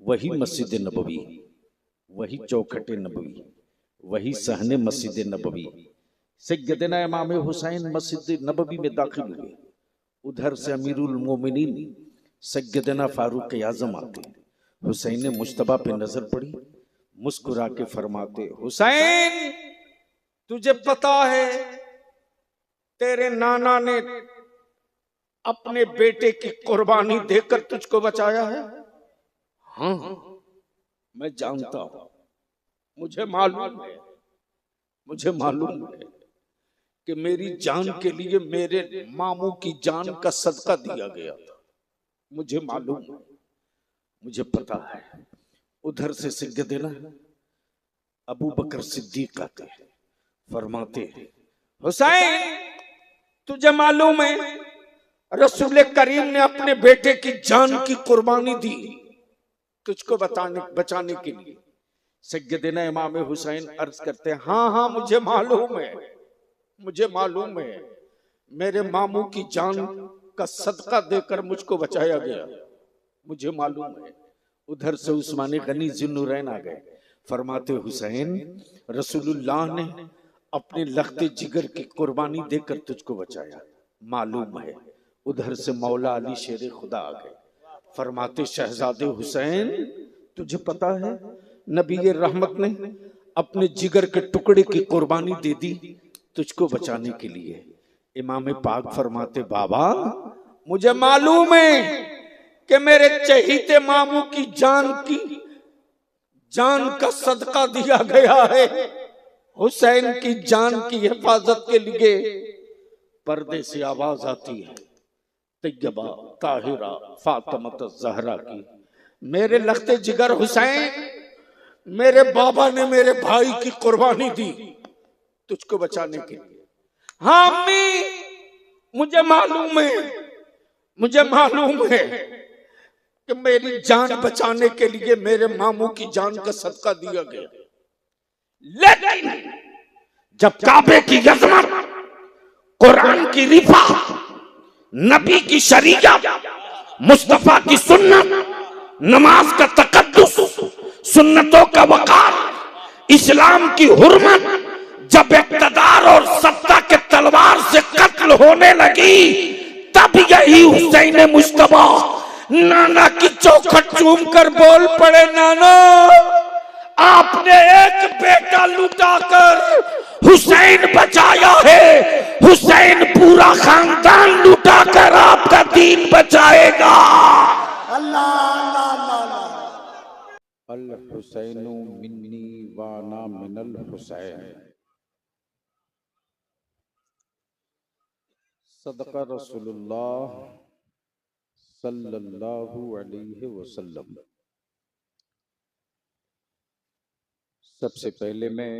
वही मस्जिद नबवी, वही चौखट नबवी, वही सहने मस्जिद नबवी। सैयदना इमाम हुसैन मस्जिद नबवी में दाखिल हुए। उधर से अमीरुल मोमिनीन सैयदना फारूक आजम आते। हुसैन ने मुश्तबा पे नजर पड़ी, मुस्कुरा के फरमाते, हुसैन तुझे पता है तेरे नाना ने अपने बेटे की कुर्बानी देकर तुझको बचाया है। हाँ मैं जानता हूं, मुझे मालूम है, मुझे मालूम है कि मेरी जान के लिए मेरे मामू की जान का सदका दिया गया था। मुझे मालूम है, मुझे पता है। उधर से सैयदना अबू बकर सिद्दीक आते हैं, फरमाते हैं, हुसैन तुझे मालूम है रसूल करीम ने अपने बेटे की जान की कुर्बानी दी तुझको बचाने के लिए। सैयदना इमाम हुसैन अर्ज करते हैं, हाँ हाँ मुझे मालूम है, मुझे मालूम है, मेरे मामू की जान का सदका देकर मुझको बचाया गया, मुझे मालूम है। उधर से उस्मान गनी ज़ुन्नुरैन आ गए, फरमाते, हुसैन रसूलुल्लाह ने अपने लख्ते जिगर की कुर्बानी देकर तुझको बचाया, मालूम है। उधर से मौला अली शेर खुदा आ गए, फरमाते, शहजादे हुसैन तुझे पता है नबी रहमत ने अपने जिगर के टुकड़े की कुर्बानी दे दी तुझको बचाने के लिए। इमाम पाक फरमाते, बाबा मुझे मालूम है कि मेरे चहीते मामू की जान का सदका दिया गया है। हुसैन की जान की हिफाजत के लिए पर्दे से आवाज आती है, तैयबा ताहिरा फातिमा ज़हरा की, मेरे लख्ते जिगर हुसैन, मेरे बाबा ने मेरे भाई की कुर्बानी दी तुझको बचाने के लिए। हाँ अम्मी मुझे मालूम है, मुझे मालूम है कि मेरी जान बचाने के लिए मेरे मामू की जान का सदका दिया गया, लेकिन जब काबे की अज़मत, कुरान की रिफा, नबी की शरीयत, मुस्तफा की सुन्नत, नमाज का तकद्दुस, सुन्नतों का वकार, इस्लाम की हुर्मत, जब इक़्तिदार और सत्ता के तलवार से कत्ल होने लगी, तब यही हुसैन मुश्तबा नाना की चौखट चूम कर बोल पड़े, नाना आपने एक बेटा लुटाकर हुसैन बचाया है, हुसैन पूरा खानदान लुटाकर आपका दीन बचाएगा। अल हुसैनु मिन्नी व अना मिनल हुसैन, सदका रसूलुल्लाह सल्लल्लाहु अलैहि वसल्लम। सबसे पहले मैं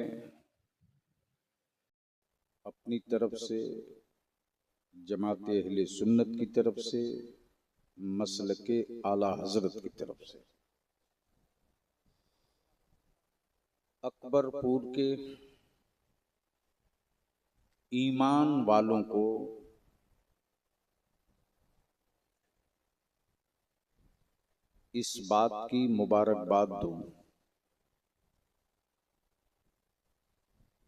अपनी तरफ से, जमात अहले सुन्नत की तरफ से, मसलके आला हजरत की तरफ से अकबरपुर के ईमान वालों को इस बात की मुबारकबाद दूं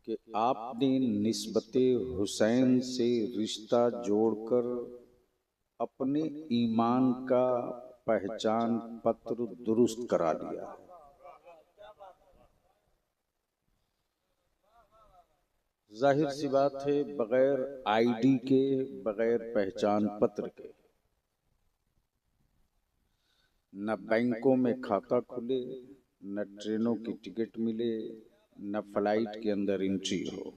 कि आपने निस्बते हुसैन से रिश्ता जोड़कर अपने ईमान का पहचान पत्र दुरुस्त करा लिया। जाहिर सी बात है, बगैर आईडी के, बगैर पहचान पत्र के न बैंकों में खाता खुले, न ट्रेनों की टिकट मिले, न फ्लाइट के अंदर एंट्री हो।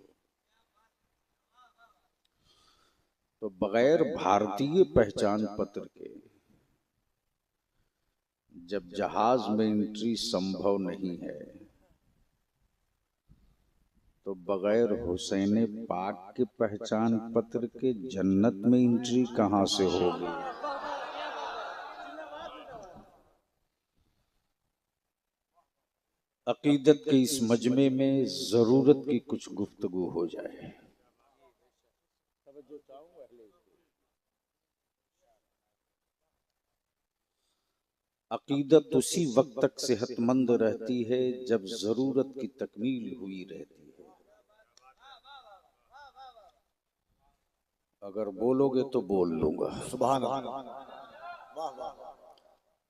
तो बगैर भारतीय पहचान पत्र के जब जहाज में एंट्री संभव नहीं है, तो बगैर हुसैन पाक के पहचान पत्र के जन्नत में एंट्री कहां से होगी। अकीदत के इस मजमे में जरूरत की कुछ गुफ्तगू हो जाए। अकीदत उसी वक्त तक सेहतमंद रहती है जब जरूरत की तकमील हुई रहती है। अगर बोलोगे तो बोल लूंगा। सुभान अल्लाह।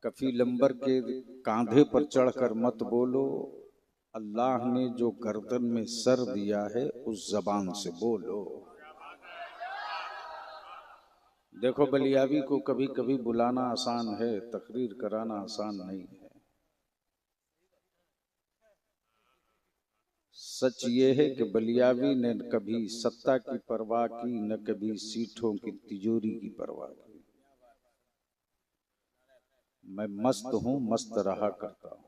कफील अंबर के कांधे पर चढ़कर मत बोलो, अल्लाह ने जो गर्दन में सर दिया है उस जबान से बोलो। देखो, बलियावी को कभी कभी बुलाना आसान है, तकरीर कराना आसान नहीं है। सच ये है कि बलियावी ने कभी सत्ता की परवाह की, न कभी सीटों की तिजोरी की परवाह की। मैं मस्त हूं, मस्त रहा करता हूं।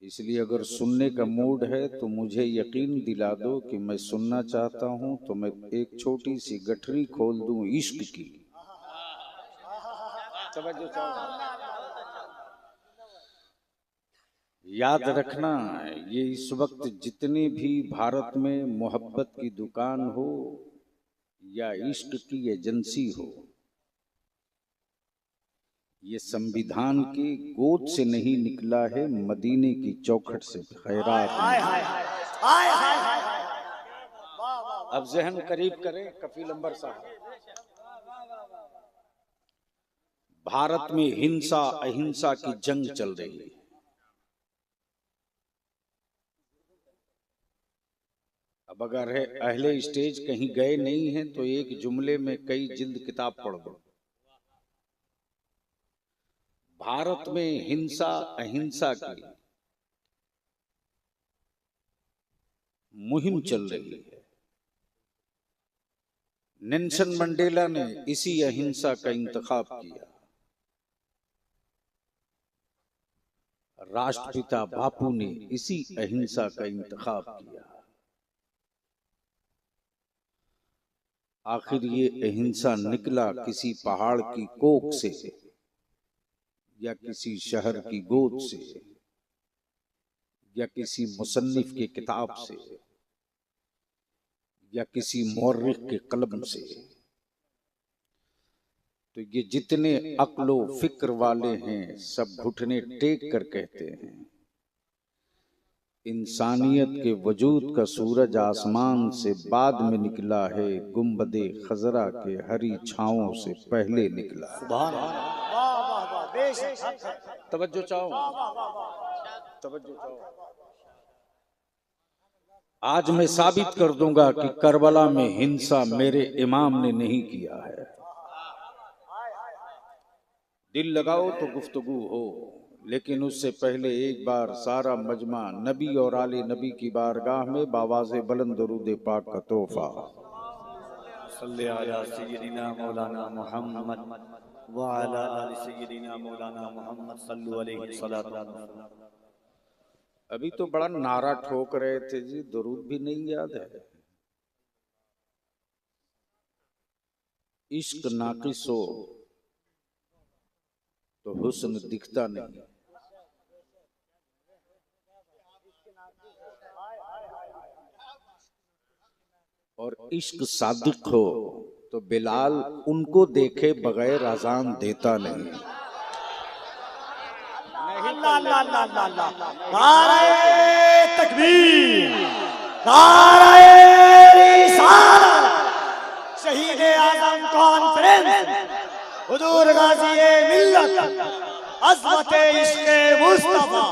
इसलिए अगर सुनने का मूड है तो मुझे यकीन दिला दो कि मैं सुनना चाहता हूं तो मैं एक छोटी सी गठरी खोल दूं इश्क की। याद रखना, ये इस वक्त जितने भी भारत में मोहब्बत की दुकान हो या इश्क की एजेंसी हो, ये संविधान की गोद से नहीं निकला है, मदीने की चौखट से खैरात। अब जहन करीब करें कफील अंबर साहब। भारत में हिंसा अहिंसा की जंग चल रही है। अब अगर है अहले स्टेज कहीं गए नहीं हैं तो एक जुमले में कई जिल्द किताब पढ़ दो। भारत में हिंसा अहिंसा की मुहिम चल रही है। नेल्सन मंडेला ने इसी अहिंसा का इंतखाब किया। राष्ट्रपिता बापू ने इसी अहिंसा का इंतखाब किया। आखिर ये अहिंसा निकला किसी पहाड़ की कोख से या किसी शहर की गोद से या किसी मुसन्निफ के किताब से या किसी मौर्रिख के कलम से। तो ये जितने अक्लो फिक्र वाले हैं सब घुटने टेक कर कहते हैं, इंसानियत के वजूद का सूरज आसमान से बाद में निकला है, गुंबदे खजरा के हरी छाओं से पहले निकला। तवज्जो चाहो, तवज्जो चाहो। आज मैं साबित कर दूंगा कि करबला में हिंसा मेरे इमाम ने नहीं किया है। दिल लगाओ तो गुफ्तगू हो, लेकिन उससे पहले एक बार सारा मजमा नबी और आले नबी की बारगाह में बावाज़े बुलंद दरूद पाक का तोहफा। सल्ले अला सय्यिदिना मौलाना मुहम्मद व अला आलि सय्यिदिना मौलाना मुहम्मद सल्लु अलैहि सलातु। अभी तो बड़ा नारा ठोक रहे थे जी, दरूद भी नहीं याद है। इश्क नाकिस हो तो हुस्न दिखता नहीं, और इश्क सादिक हो तो बिलाल उनको देखे बगैर अजान देता नहीं। नारे तकबीर, नारे रिसालत, शहीद आज़म कॉन्फ्रेंस, हुजूर गाज़ी मिल्लत, अज़मत इश्क़ मुस्तफ़ा।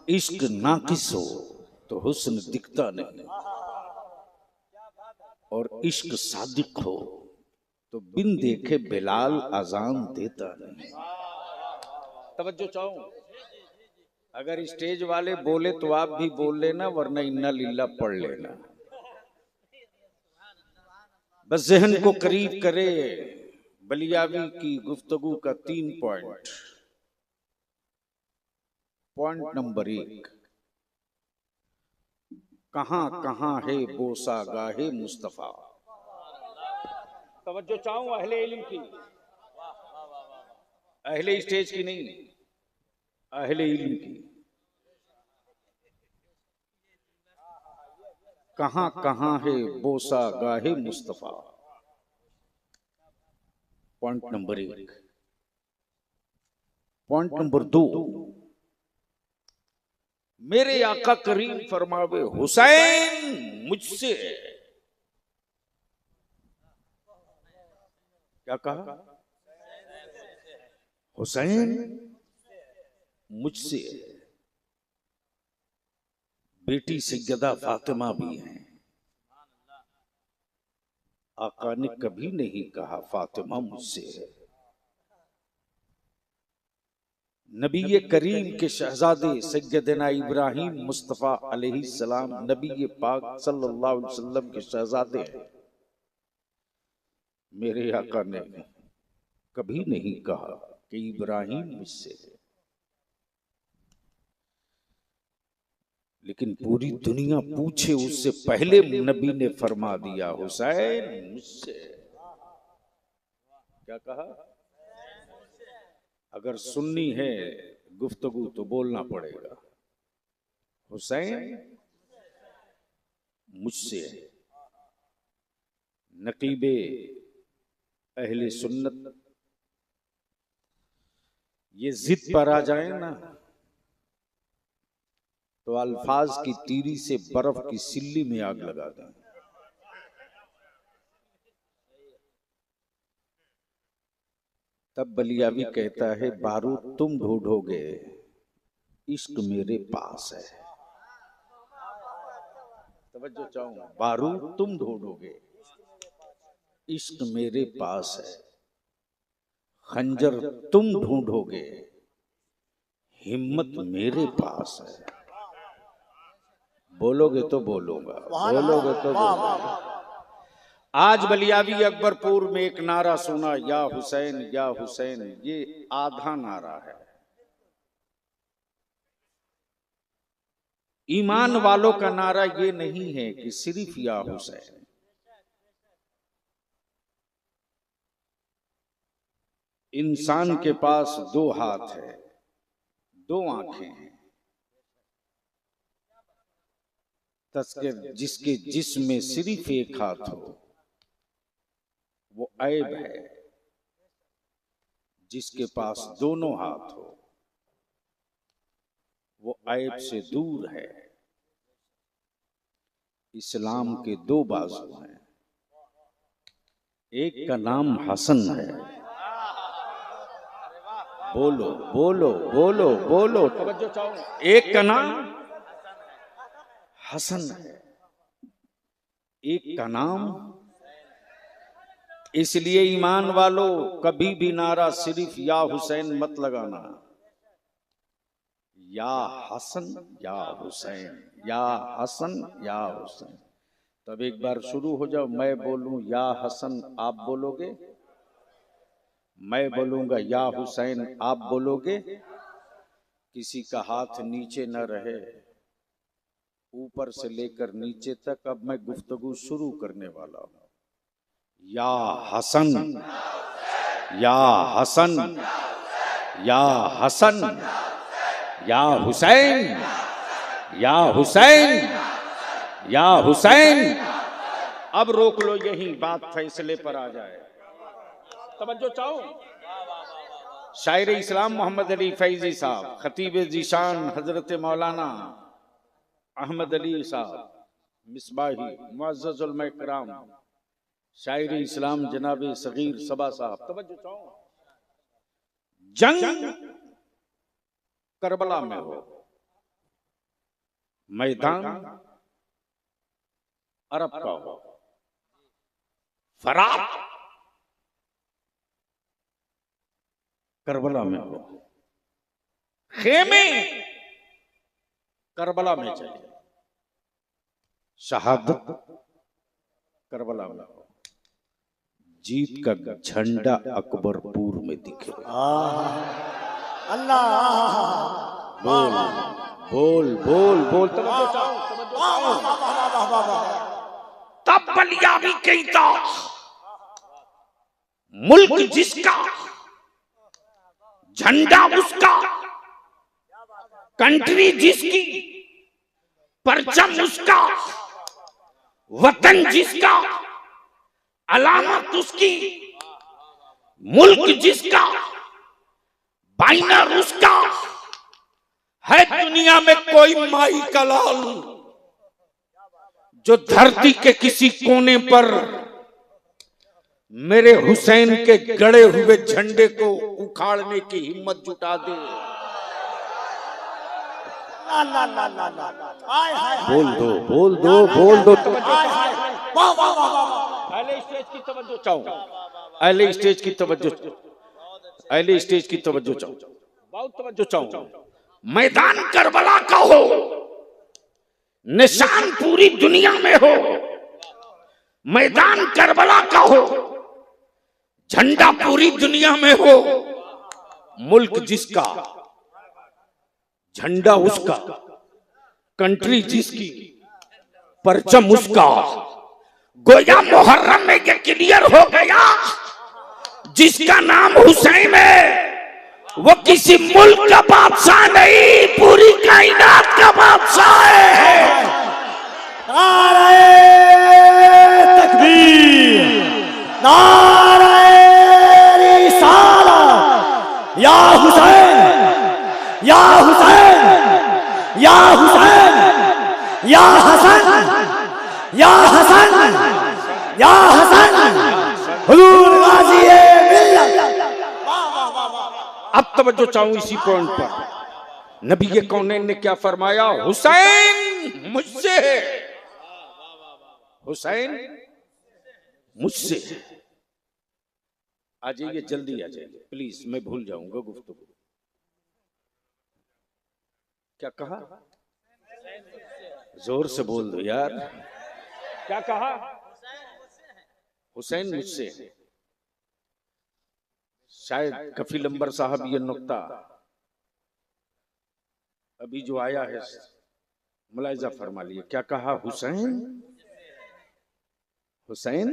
इश्क नाकिस हो तो हुस्न दिखता नहीं, और इश्क सादिक हो तो बिन देखे बिलाल अजान देता नहीं। तवज्जो चाहो। अगर स्टेज वाले बोले तो आप भी बोल लेना, वरना इन्ना लिल्ला पढ़ लेना। बस जहन को करीब करे बलियावी की गुफ्तगू का 3 पॉइंट। पॉइंट नंबर 1, कहां कहां है बोसा गाहे मुस्तफा। तवज्जो चाहूं अहले इल्म की, अहले स्टेज की नहीं, अहले इल्म की। कहां कहां है बोसा गाहे Mustafa. Point number 1। Point number 2, मेरे आका करीम फरमावे हुसैन मुझसे है। क्या कहा? हुसैन मुझसे है। बेटी सैयदा फातिमा भी हैं। आका ने कभी नहीं कहा फातिमा मुझसे है। नबी करीम के शहजादे सैयदना इब्राहिम मुस्तफा अलैहिस्सलाम नबी पाक सल्लल्लाहु अलैहि वसल्लम के शहजादे हैं। मेरे आका ने कभी नहीं कहा कि इब्राहिम मुझसे है। लेकिन पूरी दुनिया पूछे उससे पहले नबी ने फरमा दिया हुसैन मुझसे। क्या कहा? अगर सुन्नी है गुफ्तगू तो बोलना पड़ेगा, हुसैन मुझसे है। नकीबे अहले सुन्नत ये जिद पर आ जाए ना तो अल्फाज की तीरी से बर्फ की सिल्ली में आग लगा दें। तब बलियावी कहता है बारूद तुम ढूंढोगे, इश्क मेरे पास है। तवज्जो चाहूं, बारूद तुम ढूंढोगे, इश्क मेरे पास है। खंजर तुम ढूंढोगे, हिम्मत मेरे पास है। बोलोगे तो बोलूंगा, बोलोगे तो बोलूंगा। आज बलियावी अकबरपुर में एक नारा सुना, या हुसैन या हुसैन। ये आधा नारा है। ईमान वालों का नारा ये नहीं है कि सिर्फ या हुसैन। इंसान के पास 2 हाथ है, 2 आंखें हैं। तस्कर जिसके जिस्म में सिर्फ एक हाथ हो वो ऐब है। जिसके पास दोनों हाथ हो वो ऐब से दूर है। इस्लाम के 2 बाजू हैं। एक का नाम हसन है। बोलो बोलो बोलो बोलो। एक का नाम हसन है, एक का नाम। इसलिए ईमान वालों कभी भी नारा सिर्फ या हुसैन मत लगाना। या हसन या हुसैन, या हसन या हुसैन। तब एक बार शुरू हो जाओ, मैं बोलूं या हसन आप बोलोगे, मैं बोलूंगा या हुसैन आप बोलोगे। किसी का हाथ नीचे न रहे, ऊपर से लेकर नीचे तक। अब मैं गुफ्तगू शुरू करने वाला हूं। या हसन या हसन या हसन या हुसैन या हुसैन या हुसैन। अब रोक लो, यही बात फैसले पर आ जाए। तवज्जो चाहो। शायर इस्लाम मोहम्मद अली फैजी साहब, खतीब जीशान हजरत मौलाना अहमद अली साहब मिसबाही मुअज़्ज़ज़ुल महतरम शायर इस्लाम जनाब सगीर सबा साहब। तवज्जो चाहो। जंग करबला में हो, मैदान अरब का हो, फरात करबला में हो, खेमे करबला में चाहिए, शहादत करबला में हो, जीत का झंडा अकबरपुर में दिखे। अल्लाह बोल बोल बोल बोल। तब बलियावी कहता मुल्क जिसका झंडा उसका, कंट्री जिसकी परचम उसका, वतन जिसका, अलामत उसकी, मुल्क जिसका, बाइनर उसका, है दुनिया में कोई माई का लाल जो धरती के किसी कोने पर मेरे हुसैन के गड़े हुए झंडे को उखाड़ने की हिम्मत जुटा दे। बोल दो, बोल दो, बोल दो। अहले स्टेज की तवज्जो चाहूं, अहले स्टेज की तवज्जो, अहले स्टेज की तवज्जो चाहूं, बहुत तवज्जो चाहूं। मैदान करबला का हो, निशान पूरी दुनिया में हो, मैदान करबला का हो, झंडा पूरी दुनिया में हो, मुल्क जिसका, झंडा उसका, कंट्री जिसकी, परचम उसका। गोया मुहर्रम में ये क्लियर हो गया, जिसका नाम हुसैन है वो किसी मुल्क का बादशाह नहीं, पूरी कायनात का बादशाह है। नारे तकबीर, नारे रिसालत, या हुसैन, या हुसैन, या हुसैन, या हसन, या हसन, या हसन, हुजूर गाजी मिल्लत। अब तवज्जो चाहूं इसी पॉइंट पर। नबी के कौनैन ने क्या फरमाया? हुसैन मुझसे है, हुसैन मुझसे। आ जाइए, जल्दी आ जाइए प्लीज, मैं भूल जाऊंगा गुफ्तगू। क्या कहा? जोर से बोल दो यार, क्या कहा? हुसैन मुझसे है। शायद कफील अंबर साहब ये नुक्ता अभी जो आया है मुलाहिजा फरमा लिए। क्या कहा? हुसैन, हुसैन,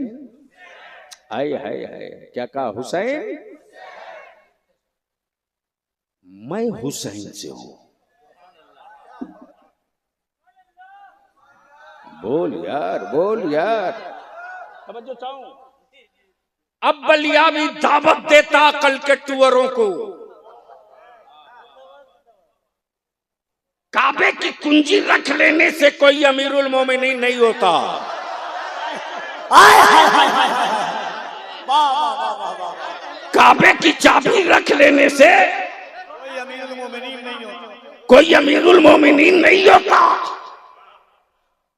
आए हाय हाय, क्या कहा? हुसैन, मैं हुसैन से हूं। बोल यार, बोल यार, तवज्जो चाहूं। अब बलिया भी दावत देता कल के टूअरों को, काबे की कुंजी रख लेने से कोई अमीरुल मोमिनीन नहीं होता। काबे की चाबी रख लेने से कोई अमीरुल मोमिनीन नहीं होता, कोई अमीरुल मोमिनीन नहीं होता।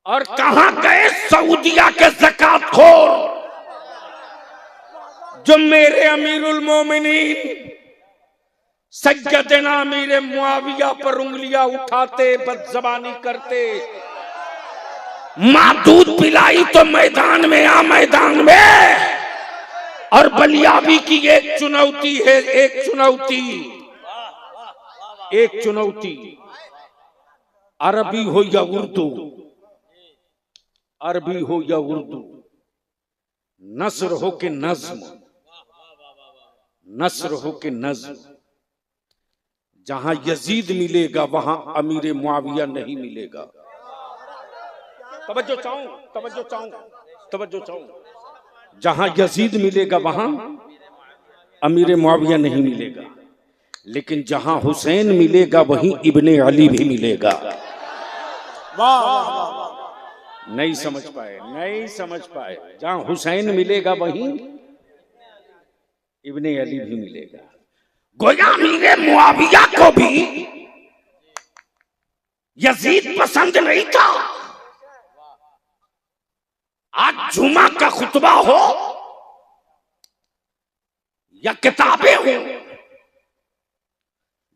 और कहां गए सऊदिया के ज़कात खोर जो मेरे अमीरुल मोमिनीन सैयदना अमीर मुआविया पर उंगलियां उठाते, बदज़बानी करते। मां दूध पिलाई तो मैदान में आ, मैदान में। और बलियाबी की एक चुनौती है, एक चुनौती, एक चुनौती, अरबी हो या उर्दू, अरबी हो या उर्दू, नस्र हो के नज्म, नस्र हो के नज्म। जहां यजीद मिलेगा वहां अमीर मुआविया नहीं मिलेगा। तवज्जो चाहूं, तवज्जो चाहूं, तवज्जो चाहूं। जहां यजीद मिलेगा वहां अमीर मुआविया नहीं मिलेगा, लेकिन जहां हुसैन मिलेगा वहीं इब्ने अली भी मिलेगा। नहीं समझ पाए, नहीं समझ पाए। जहां हुसैन मिलेगा वहीं इब्ने अली भी मिलेगा। गोया अमीर मुआविया को भी यजीद पसंद नहीं था। आज जुमा का खुतबा हो या किताबें हो,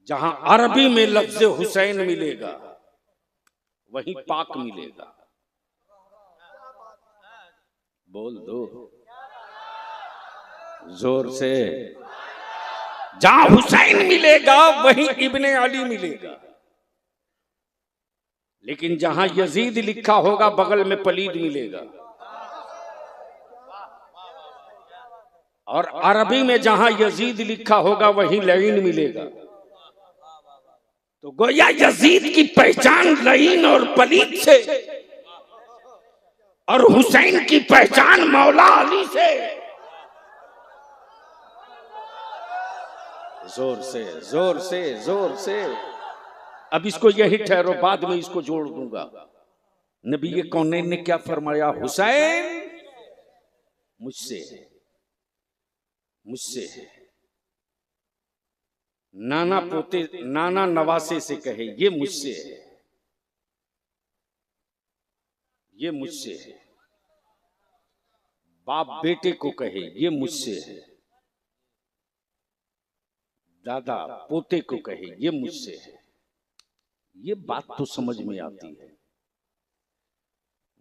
जहां अरबी में लफ्ज़ हुसैन मिलेगा वहीं पाक मिलेगा। बोल दो जोर से। जहां हुसैन मिलेगा वहीं इब्ने अली मिलेगा, लेकिन जहां यजीद लिखा होगा बगल में पलीद मिलेगा। और अरबी में जहां यजीद लिखा होगा वहीं लईन मिलेगा। तो गोया यजीद की पहचान लईन और पलीद से और हुसैन की पहचान मौला अली से। जोर से जोर से जोर से। अब इसको यही ठहरो, बाद में इसको जोड़ दूंगा। नबी ये कौनैन ने क्या फरमाया? हुसैन मुझसे है, मुझसे है। नाना पोते नाना नवासे से कहे ये मुझसे है, ये मुझसे है। बाप बेटे को कहे ये मुझसे है, दादा पोते को कहे ये मुझसे है। ये बात तो समझ में आती है।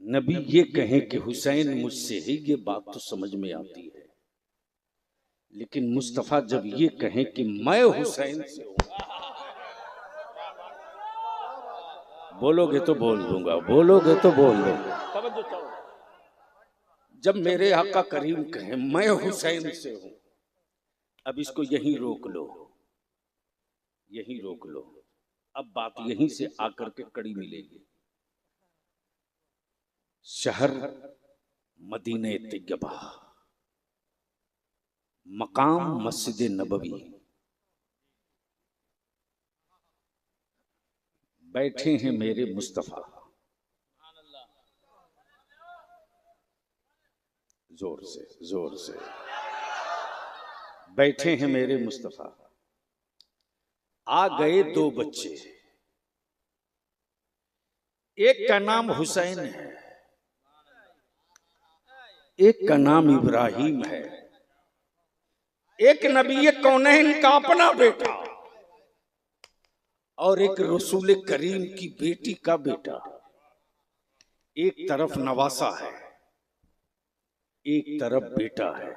नबी ये कहें कि हुसैन मुझसे है, ये बात तो समझ में आती है। लेकिन मुस्तफा जब ये कहें कि मैं हुसैन से हूं, बोलोगे तो बोल दूंगा, बोलोगे तो बोल दूंगा। जब मेरे आका करीम कहे मैं हुसैन से हूं, अब इसको यहीं रोक लो, यहीं रोक लो। अब बात यहीं से आकर के कड़ी मिलेगी। शहर मदीने तैयबा, मकाम मस्जिद नबवी। बैठे हैं मेरे मुस्तफा, जोर से जोर से। बैठे हैं मेरे मुस्तफा, आ गए दो बच्चे, एक का नाम हुसैन है, एक का नाम इब्राहिम है। एक नबी कौनैन का अपना बेटा और एक रसूल करीम की बेटी का बेटा। एक तरफ नवासा है, एक तरफ बेटा है।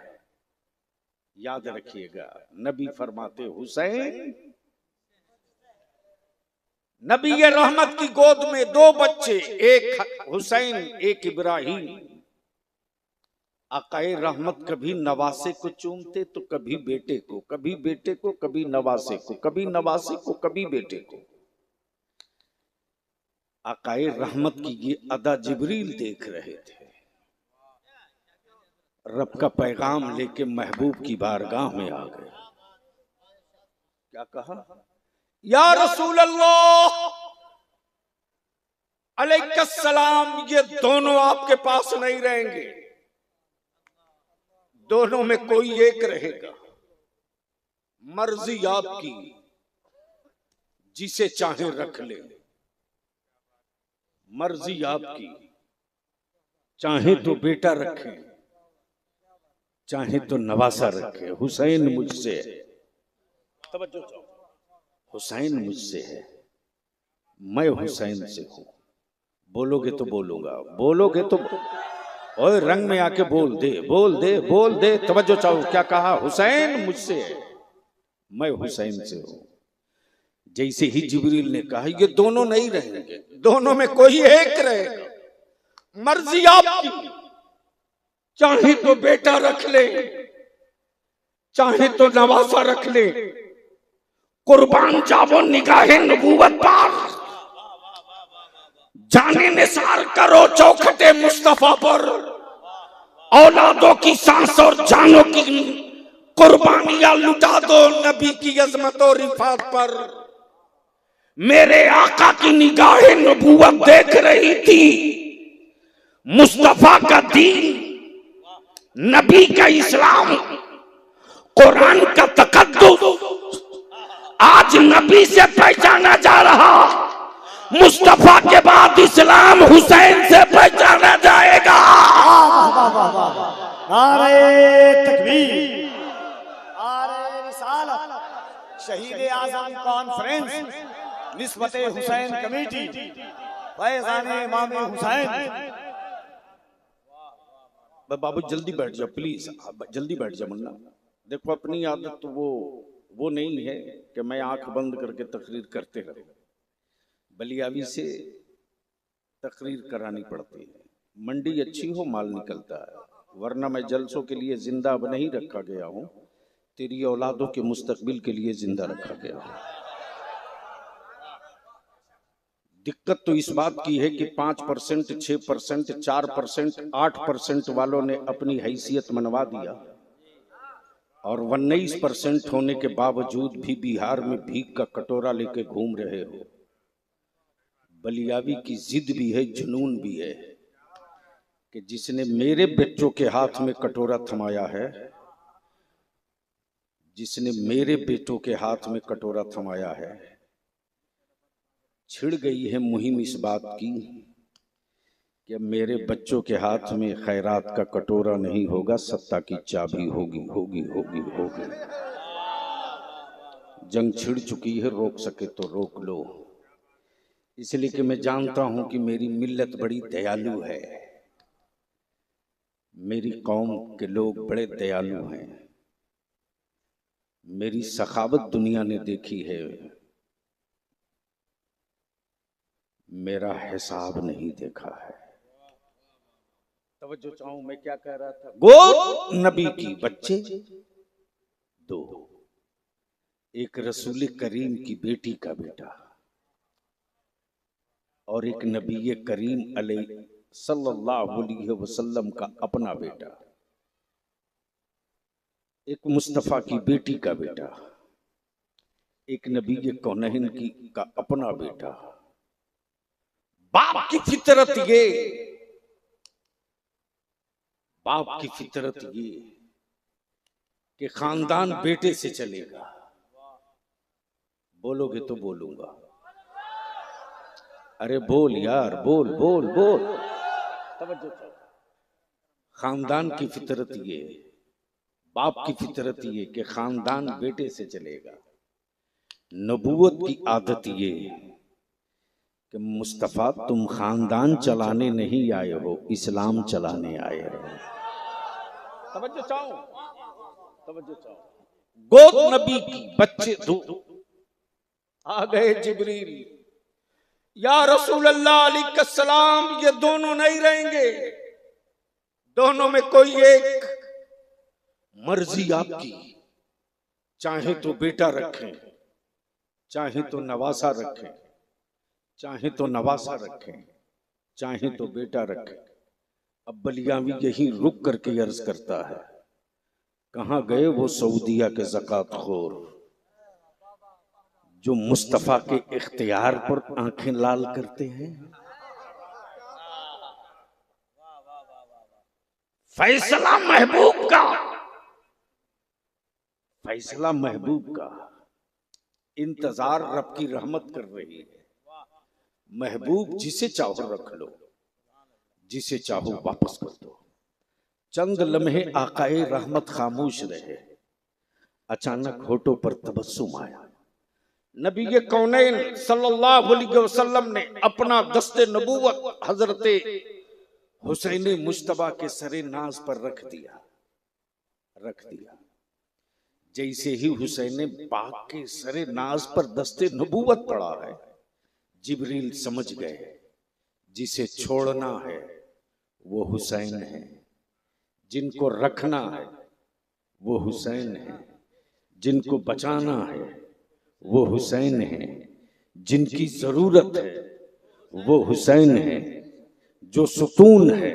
याद रखिएगा, नबी फरमाते हुसैन, नबी रहमत की गोद में दो बच्चे, एक हुसैन एक इब्राहिम। आकाए रहमत कभी नवासे को चूमते तो कभी बेटे को, कभी बेटे को कभी नवासे को, कभी नवासे को कभी बेटे को। आकाए रहमत की ये अदा जिब्रील देख रहे थे। रब का पैगाम लेके महबूब की बारगाह में आ गए। क्या कहा? या रसूल अल्लाह अलैहिस्सलाम, ये दोनों आपके पास नहीं रहेंगे, दोनों में कोई एक रहेगा। मर्जी आपकी, जिसे चाहे रख ले। मर्जी आपकी, चाहे तो बेटा रखे, चाहे तो नवासा रखे। हुसैन मुझसे है, हुसैन मुझसे है, मैं हुसैन से हूं। बोलोगे तो बोलूंगा, बोलोगे तो ओए रंग में आके बोल दे, बोल दे, बोल दे। तवज्जो चाहो, क्या कहा? हुसैन मुझसे है, मैं हुसैन से हूं। जैसे ही जिब्रील ने कहा ये दोनों नहीं रहेंगे, दोनों में कोई एक रहेगा। मर्जी आपकी, चाहे तो बेटा रख ले, चाहे तो नवासा रख ले। कुर्बान जावो निगाहे नबूवत पर, जाने निसार करो चौखटे मुस्तफा पर। औलादों की सांस और जानों की कुर्बानियां लुटा दो नबी की अजमत और रिफात पर। मेरे आका की निगाहें नबूवत देख रही थी, मुस्तफा का दीन, नबी का इस्लाम, कुरान का तकद्दुस आज नबी से पहचाना जा रहा। मुस्तफा के बाद इस्लाम हुसैन से पहचाना जाएगा। नारे तकबीर, नारे रिसालत, शहीद आज़म कॉन्फ्रेंस, निस्बते हुसैन कमेटी, फैज़ाने इमाम हुसैन। बाबू जल्दी बैठ जाओ प्लीज, जल्दी बैठ जाओ। मुन्ना देखो, अपनी आदत तो वो नहीं है कि मैं आंख बंद करके तकरीर करते रहे। बलियावी से तकरीर करानी पड़ती है। मंडी अच्छी हो माल निकलता है, वरना मैं जलसों के लिए जिंदा अब नहीं रखा गया हूँ, तेरी औलादों के मुस्तकबिल के लिए जिंदा रखा गया हूँ। दिक्कत तो इस बात की है कि 5%, 6%, 4%, 8% वालों ने अपनी हैसियत मनवा दिया और 19% होने के बावजूद भी बिहार में भीख का कटोरा लेके घूम रहे हो। बलियावी की जिद भी है, जुनून भी है कि जिसने मेरे बच्चों के हाथ में कटोरा थमाया है, जिसने मेरे बेटों के हाथ में कटोरा थमाया है, छिड़ गई है मुहिम इस बात की कि अब मेरे बच्चों के हाथ में खैरात का कटोरा नहीं होगा, सत्ता की चाबी होगी होगी होगी होगी। जंग छिड़ चुकी है, रोक सके तो रोक लो। इसलिए कि मैं जानता हूं कि मेरी मिल्लत बड़ी दयालु है, मेरी कौम के लोग बड़े दयालु हैं, मेरी सखावत दुनिया ने देखी है, मेरा हिसाब नहीं देखा है। तवज्जो चाहूं, मैं क्या कह रहा था? गोद नबी की बच्चे दो, एक रसूल करीम की बेटी का बेटा और एक नबी करीम अलैहि सल्लल्लाहु अलैहि वसल्लम का अपना बेटा, एक मुस्तफा की बेटी का बेटा, एक नबी कौनैन की का अपना बेटा। बाप की फितरत ये, बाप की फितरत ये कि खानदान बेटे से चलेगा। बोलोगे तो बोलूंगा, अरे बोल यार, बोल बोल बोल। खानदान की फितरत ये, बाप की फितरत ये कि खानदान बेटे से चलेगा। नबूवत की आदत ये कि मुस्तफा तुम खानदान चलाने नहीं आए हो, इस्लाम चलाने आए हो। तवज्जो चाहो, तवज्जो चाहो। गोद नबी की बच्चे दो, आ गए जिब्रील, या रसूल अल्लाह अलैहिस्सलाम, ये दोनों नहीं रहेंगे, दोनों में कोई एक, मर्जी आपकी, चाहे तो बेटा रखें, चाहे तो नवासा रखें, चाहे तो नवासा रखें, चाहे तो बेटा रखें। अब बलियावी यही रुक करके अर्ज करता है, कहां गए वो सऊदिया के ज़कात खोर जो मुस्तफा के इख्तियार पर आंखें लाल करते हैं। फैसला महबूब का, फैसला महबूब का, इंतजार रब की रहमत कर रही है। महबूब जिसे चाहो रख लो, जिसे चाहो वापस कर दो। चंद लम्हे आकाए रहमत खामोश रहे, अचानक होठों पर तबस्सुम आया। नबी कौनैन सल्लल्लाहु अलैहि वसल्लम ने अपना दस्ते नबूवत हजरते हुसैन मुश्तबा के सरे नाज पर रख दिया, रख दिया। जैसे ही हुसैन पाक के सरे नाज पर दस्ते नबूवत पड़ा है, जिब्रील समझ गए जिसे छोड़ना है वो हुसैन है, जिनको रखना है वो हुसैन है, जिनको बचाना है वो हुसैन है, जिनकी जरूरत है वो हुसैन है, जो सुकून है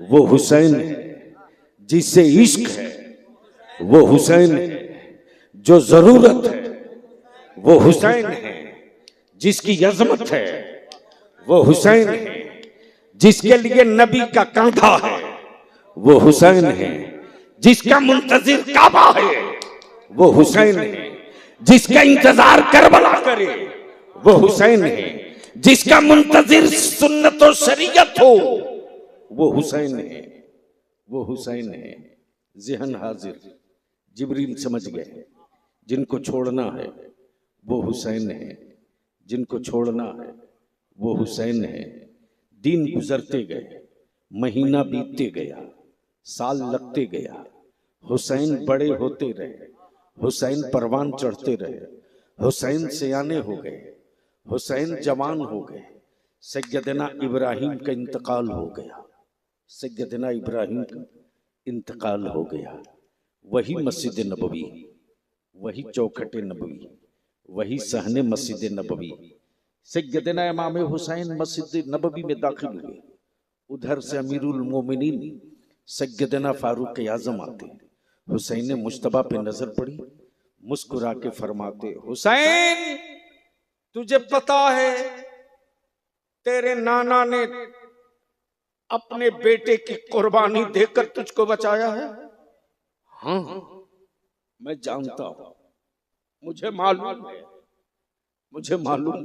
वो हुसैन है, जिसे इश्क है वो हुसैन है, जो जरूरत है वो हुसैन है, जिसकी अजमत है वो हुसैन है, जिसके लिए नबी का कंधा है वो हुसैन है, जिसका मुंतजिर काबा है वो हुसैन है, जिसका इंतजार करबला करे वो हुसैन है, जिसका मुंतजिर सुन्नत और शरीयत हो वो हुसैन है, वो हुसैन है। ज़हन हाजिर, जिब्रील समझ गए जिनको छोड़ना है वो हुसैन है, जिनको छोड़ना है वो हुसैन है। दिन गुजरते गए, महीना बीतते गया, साल लगते गया, हुसैन बड़े होते रहे, हुसैन परवान चढ़ते रहे, हुसैन सयाने हो गए, हुसैन जवान हो गए। सैयदना इब्राहिम का इंतकाल हो गया, सैयदना इब्राहिम का इंतकाल हो गया। वही मस्जिद नबवी, वही चौखट नबवी, वही सहने मस्जिद नबवी, सैयदना इमाम हुसैन मस्जिद नबवी में दाखिल हुए। उधर से अमीरुल मोमिनीन सैयदना फारूक आजम आते। हुसैन मुश्तबा पे नजर पड़ी, मुस्कुरा के फरमाते, हुसैन तुझे पता है तेरे नाना ने अपने बेटे की कुर्बानी देकर तुझको बचाया है। हाँ मैं जानता हूं, मुझे मालूम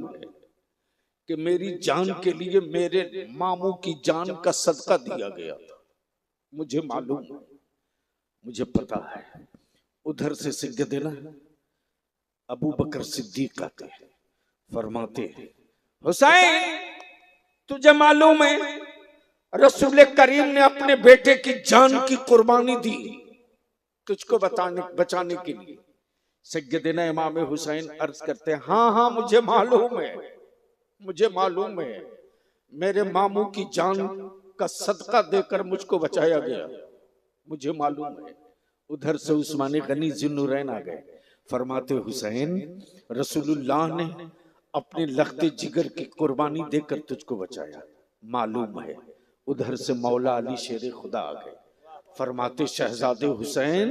है कि मेरी जान के लिए मेरे मामू की जान का सदका दिया गया था। मुझे मालूम है, मुझे पता है। उधर से सैयदना अबू बकर सिद्दीक आते, फरमाते, हुसैन तुझे मालूम है रसूल करीम ने अपने बेटे की जान की कुर्बानी दी तुझको बचाने के लिए। सैयदना इमाम हुसैन अर्ज करते हैं, हाँ मुझे मालूम है मेरे मामू की जान का सदका देकर मुझको बचाया गया, मुझे मालूम है। उधर से उस्मान गनी ज़ुन्नुरैन आ गए, फरमाते, हुसैन रसूलुल्लाह ने अपने लख्ते जिगर की कुर्बानी देकर तुझको बचाया, मालूम है। उधर से मौला अली शेर खुदा आ गए, फरमाते, शहजादे हुसैन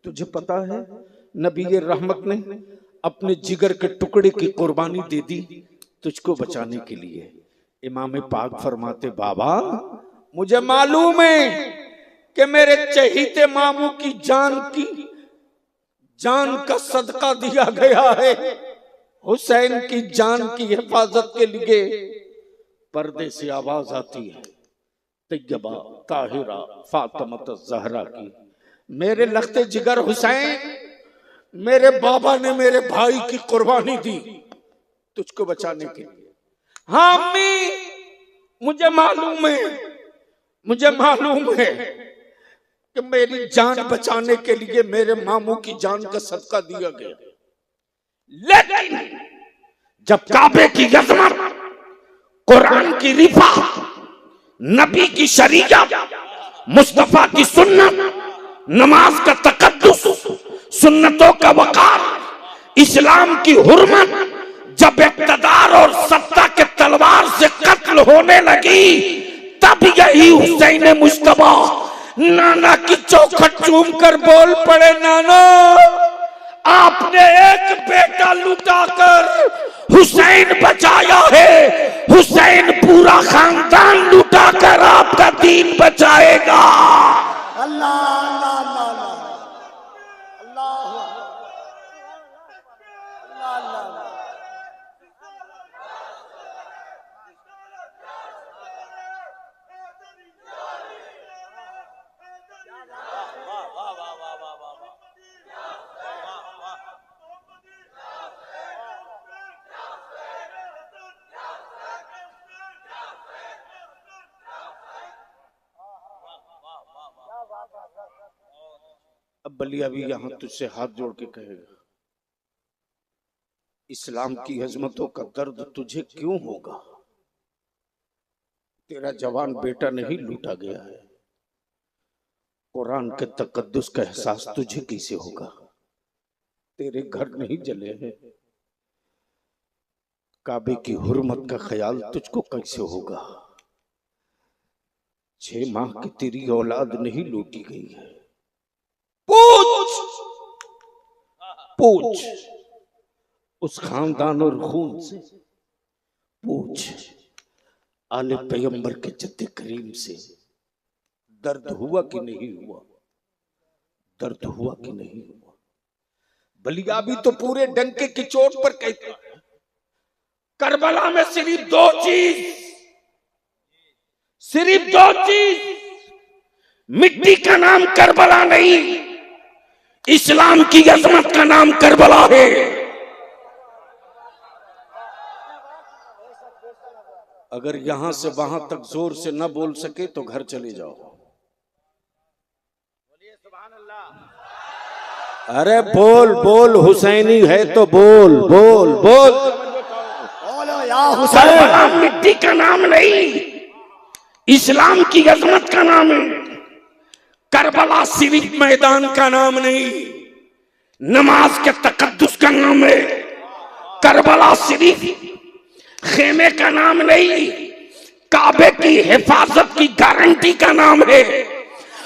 तुझे पता है नबी रहमत ने अपने जिगर के टुकड़े की कुर्बानी दे दी तुझको बचाने के लिए। इमाम पाक फरमाते, बाबा मुझे मालूम है कि मेरे चहीते मामू की जान का सदका दिया गया है। हुसैन की जान की हिफाजत के लिए पर्दे से आवाज आती है, तैयबा ताहिरा फातिमा ज़हरा की, मेरे लख्ते जिगर हुसैन, मेरे बाबा ने मेरे भाई की कुर्बानी दी तुझको बचाने के लिए। हाँ अम्मी मुझे मालूम है कि मेरी जान बचाने के लिए मेरे मामू की जान का सदका दिया गया, लेकिन जब काबे की अज़मत, कुरान की रिफा, नबी की शरीयत, मुस्तफा की सुन्नत, नमाज का तकद्दुस, सुन्नतों का वकार, इस्लाम की हुर्मत, जब इक़्तिदार और सत्ता के तलवार से कत्ल होने लगी, तब यही हुसैन मुश्तबा नाना की चौखट चूम कर बोल पड़े, नाना आपने एक बेटा लुटाकर हुसैन बचाया है, हुसैन पूरा खानदान लुटाकर आपका दीन बचाएगा। अब बलिया भी यहां तुझसे हाथ जोड़ के कहेगा, इस्लाम की अजमतों का दर्द तुझे क्यों होगा? तेरा जवान बेटा नहीं लूटा गया है, कुरान के तकद्दुस का एहसास तुझे कैसे होगा? तेरे घर नहीं जले हैं, काबे की हुर्मत का ख्याल तुझको कैसे होगा? 6 माह की तेरी औलाद नहीं लूटी गई है। पूछ उस खानदान और खून से, पूछ आले पैगंबर के जद्दे करीम से, दर्द हुआ कि नहीं हुआ? दर्द हुआ कि नहीं हुआ? बलिया भी तो पूरे डंके की चोट पर कहता है, करबला में सिर्फ दो चीज, मिट्टी का नाम करबला नहीं, इस्लाम की अजमत का नाम करबला है। अगर यहां से वहां तक जोर से न बोल सके तो घर चले जाओ। अरे बोल बोल, हुसैनी है तो बोल बोल बोल। हुसैन मिट्टी का नाम नहीं, इस्लाम की अजमत का नाम है। करबला सिर्फ मैदान का नाम नहीं, नमाज के तकद्दुस का नाम है। करबला सिर्फ खेमे का नाम नहीं, काबे की हिफाजत की गारंटी का नाम है।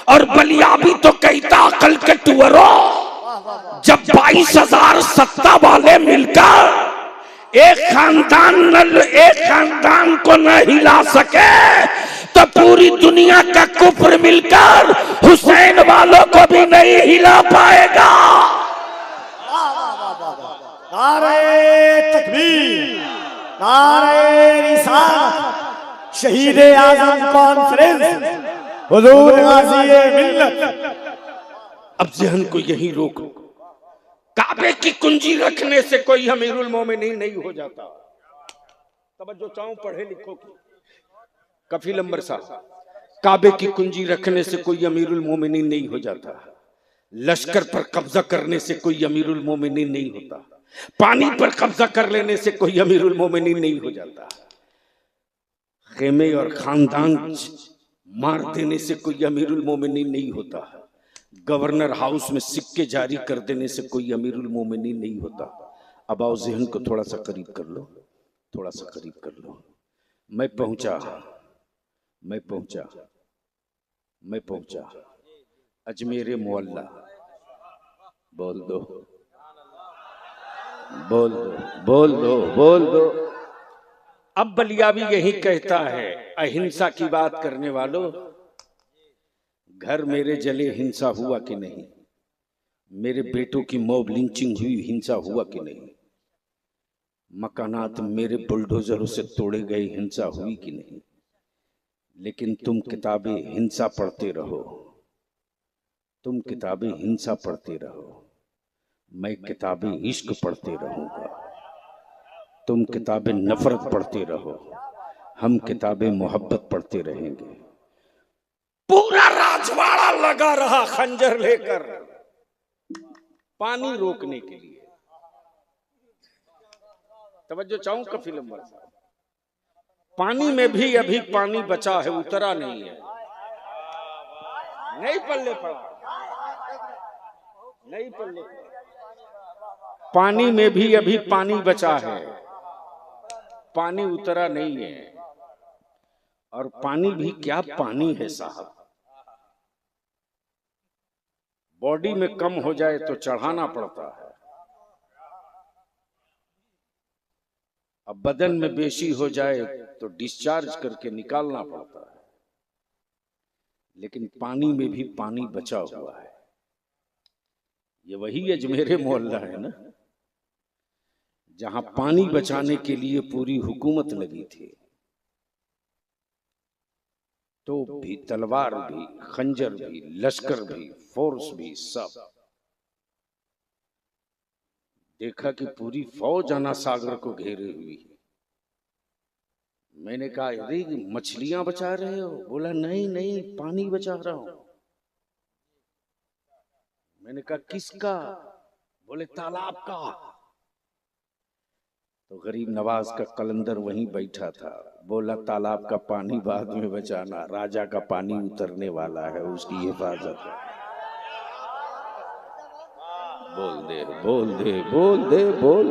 और बलिया भी तो कहता अकल के टुअरो, जब 22,000 सत्ता वाले मिलकर एक खानदान को न हिला सके तो पूरी दुनिया का कुफ्र मिलकर हुसैन वालों को भी नहीं हिला पाएगा। नारे तकबीर, नारे रिसालत, शहीद आजम कॉन्फ्रेंस, हुजूर गाज़ी मिल्लत। अब जहन को यही रोको, काबे की कुंजी रखने से कोई अमीरुल मोमिनीन नहीं हो जाता। तवज्जो चाहूं पढ़े लिखो की, कफील अंबर साहब, काबे की कुंजी रखने से कोई अमीरुल मोमिनीन नहीं हो जाता। लश्कर पर कब्जा करने से कोई अमीरुल मोमिनीन नहीं होता। पानी पर कब्जा कर लेने से कोई अमीरुल मोमिनीन नहीं हो जाता। खेमे और खानदान मार देने से कोई अमीरुल मोमिनीन नहीं होता। गवर्नर हाउस में सिक्के जारी कर देने से कोई अमीरुल मोमिनीन नहीं होता। अब आओ ज़हन को थोड़ा सा करीब कर लो, थोड़ा सा करीब कर लो। मैं पहुंचा अजमेर मुअल्ला। बोल दो, बोल दो, बोल दो, बोल दो। अब बलिया भी यही कहता है, अहिंसा की बात करने वालों, घर मेरे जले हिंसा हुआ कि नहीं? मेरे बेटों की मॉब लिंचिंग हुई, हिंसा हुआ कि नहीं? मकानात मेरे बुलडोजरों से तोड़े गए, हिंसा हुई कि नहीं? लेकिन तुम किताबें हिंसा पढ़ते रहो, तुम किताबें हिंसा पढ़ते रहो, मैं किताबें इश्क पढ़ते रहूंगा। तुम किताबें नफरत पढ़ते रहो, हम किताबें मोहब्बत पढ़ते रहेंगे। पूरा राजवाड़ा लगा रहा खंजर लेकर पानी रोकने के लिए। तवज्जो चाहूं कफील अंबर साहब, पानी में भी अभी पानी बचा है, उतरा नहीं है, नहीं पल्ले पड़ा, नहीं पल्ले पड़ा। पानी में भी अभी पानी बचा है, पानी उतरा नहीं है। और पानी भी क्या पानी है साहब, बॉडी में कम हो जाए तो चढ़ाना पड़ता है, अब बदन में बेशी हो जाए तो डिस्चार्ज करके निकालना पड़ता है। लेकिन पानी में भी पानी बचा हुआ है। ये वही अजमेर मोहल्ला है ना, जहां पानी बचाने के लिए पूरी हुकूमत लगी थी। तोप भी, तलवार भी, खंजर भी, लश्कर भी, फोर्स भी, सब। देखा कि पूरी फौज आना सागर को घेरे हुई है। मैंने कहा, अरे मछलियां बचा रहे हो? बोला नहीं नहीं, पानी बचा रहा हूं। मैंने कहा किसका? बोले तालाब का। तो गरीब नवाज का कलंदर वहीं बैठा था, बोला तालाब का पानी बाद में बचाना, राजा का पानी उतरने वाला है, उसकी हिफाजत है। बोल दे, बोल दे, बोल दे, बोल।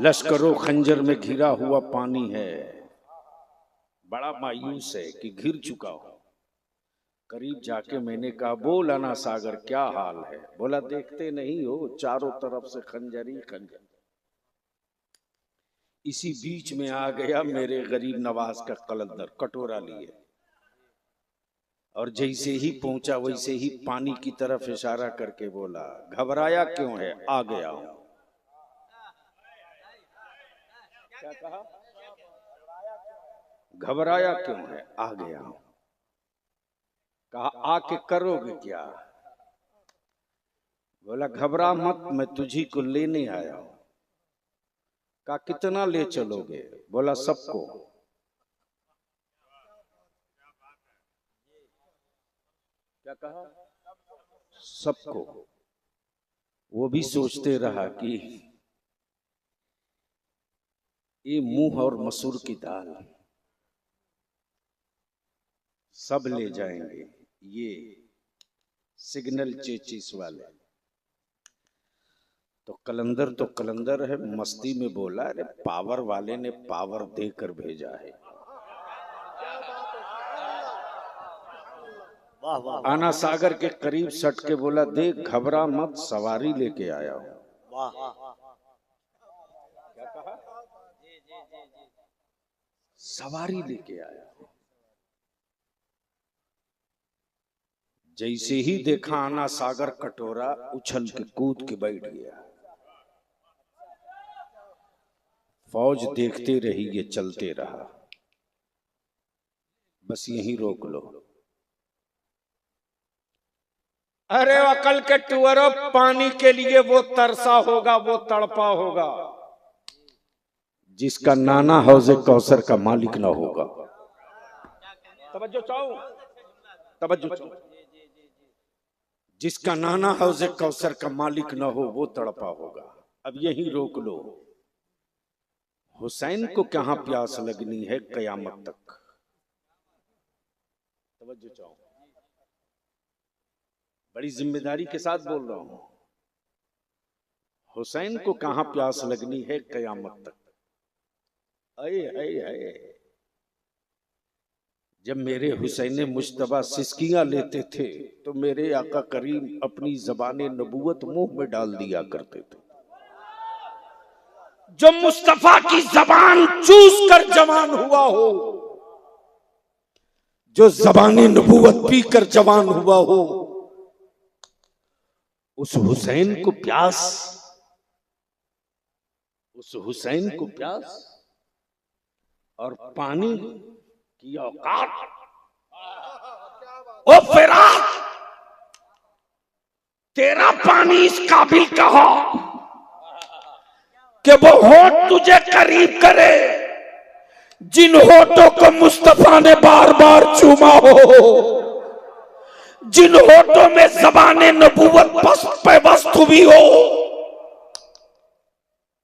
लश्करों खंजर में घिरा हुआ पानी है, बड़ा मायूस है कि घिर चुका हो। करीब जाके मैंने कहा, बोल अना सागर क्या हाल है? बोला देखते नहीं हो, चारों तरफ से खंजर ही खंजर। इसी बीच में आ गया मेरे गरीब नवाज का कलंदर, कटोरा लिए, और जैसे ही पहुंचा वैसे ही पानी की तरफ इशारा करके बोला, घबराया क्यों है? आ गया हूं। क्या कहा? घबराया क्यों है? आ गया हूं। कहा आके करोगे क्या? बोला घबरा मत, मैं तुझी को लेने आया हूं। कहा कितना ले चलोगे? बोला सबको। क्या कहा? सबको। वो भी सोचते रहा कि ये मुंह और मसूर की दाल सब ले जाएंगे, ये सिग्नल चेचिस वाले। तो कलंदर है, मस्ती में बोला, अरे पावर वाले ने पावर देकर भेजा है। वाह वाह आना सागर के करीब सट के बोला, देख घबरा मत, सवारी लेके आया हूं। वाह। क्या कहा? सवारी लेके आया हूं। जैसे ही देखा आना सागर कटोरा, उछल के कूद के बैठ गया। फौज देखते रही, ये चलते रहा। बस यहीं रोक लो। अरे अकल के टुअरो, पानी के लिए वो तरसा होगा, वो तड़पा होगा, जिसका नाना हौजे कौसर का मालिक ना होगा। तवज्जो चाहो, तवज्जो चाहो। जिसका नाना हौजे कौसर का मालिक ना हो, वो तड़पा होगा। अब यहीं रोक लो। हुसैन को कहां प्यास लगनी है कयामत तक। तवज्जो चाहो, बड़ी जिम्मेदारी के साथ बोल रहा हूं। हुसैन को कहां प्यास लगनी है कयामत तक। अये अये अये, जब मेरे हुसैन मुश्तबा सिसकियां लेते थे तो मेरे आका करीम अपनी ज़बान नबूवत मुंह में डाल दिया करते थे। जो मुस्तफा की जबान चूस कर जवान हुआ हो, जो ज़बान नबूवत पीकर जवान हुआ हो, उस हुसैन को प्यास, उस हुसैन को प्यास और पानी की औकात। ओ फिराक, तेरा पानी इस काबिल का हो कि वो होठ तुझे करीब करे जिन होठों को मुस्तफा ने बार बार चूमा हो, जिन होठों में ज़बाने नबूवत पैवस्त हुई हो।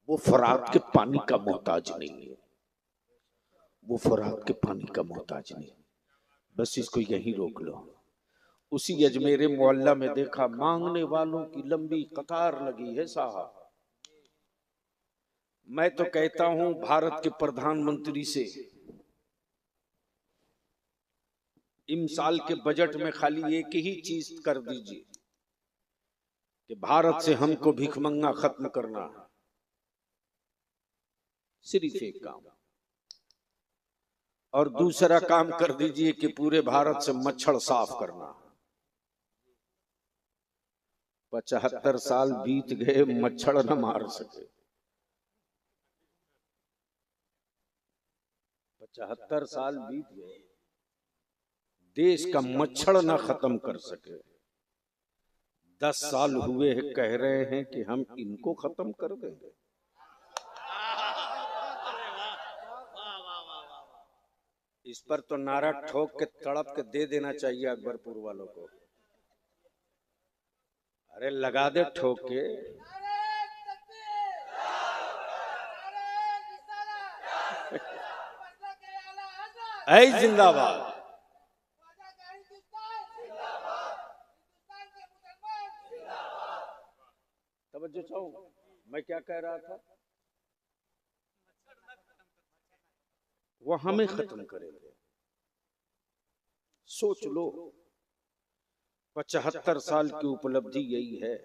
वो फरात के पानी का मोहताज नहीं है, वो फरात के पानी का मोहताज नहीं। बस इसको यहीं रोक लो। उसी अजमेर मोहल्ला में देखा, मांगने वालों की लंबी कतार लगी है साहब। मैं तो कहता हूं भारत के प्रधानमंत्री से इम्साल के बजट में खाली एक ही चीज कर दीजिए कि भारत से हमको भिखमंगा खत्म करना है। सिर्फ एक काम। और दूसरा काम कर दीजिए कि पूरे भारत से मच्छर साफ करना। 75 साल बीत गए, मच्छर न मार सके। 75 साल बीत गए, देश का मच्छर न खत्म कर सके। 10 साल हुए हैं, कह रहे हैं कि हम इनको खत्म कर देंगे। इस पर तो नारा ठोक के तड़प के दे देना चाहिए अकबरपुर वालों को। अरे लगा दे ठोक के। ऐ जिंदाबाद। तवज्जो चाहो, मैं क्या कह रहा था? वो हमें खत्म करेंगे। सोच लो, 75 साल की उपलब्धि यही है।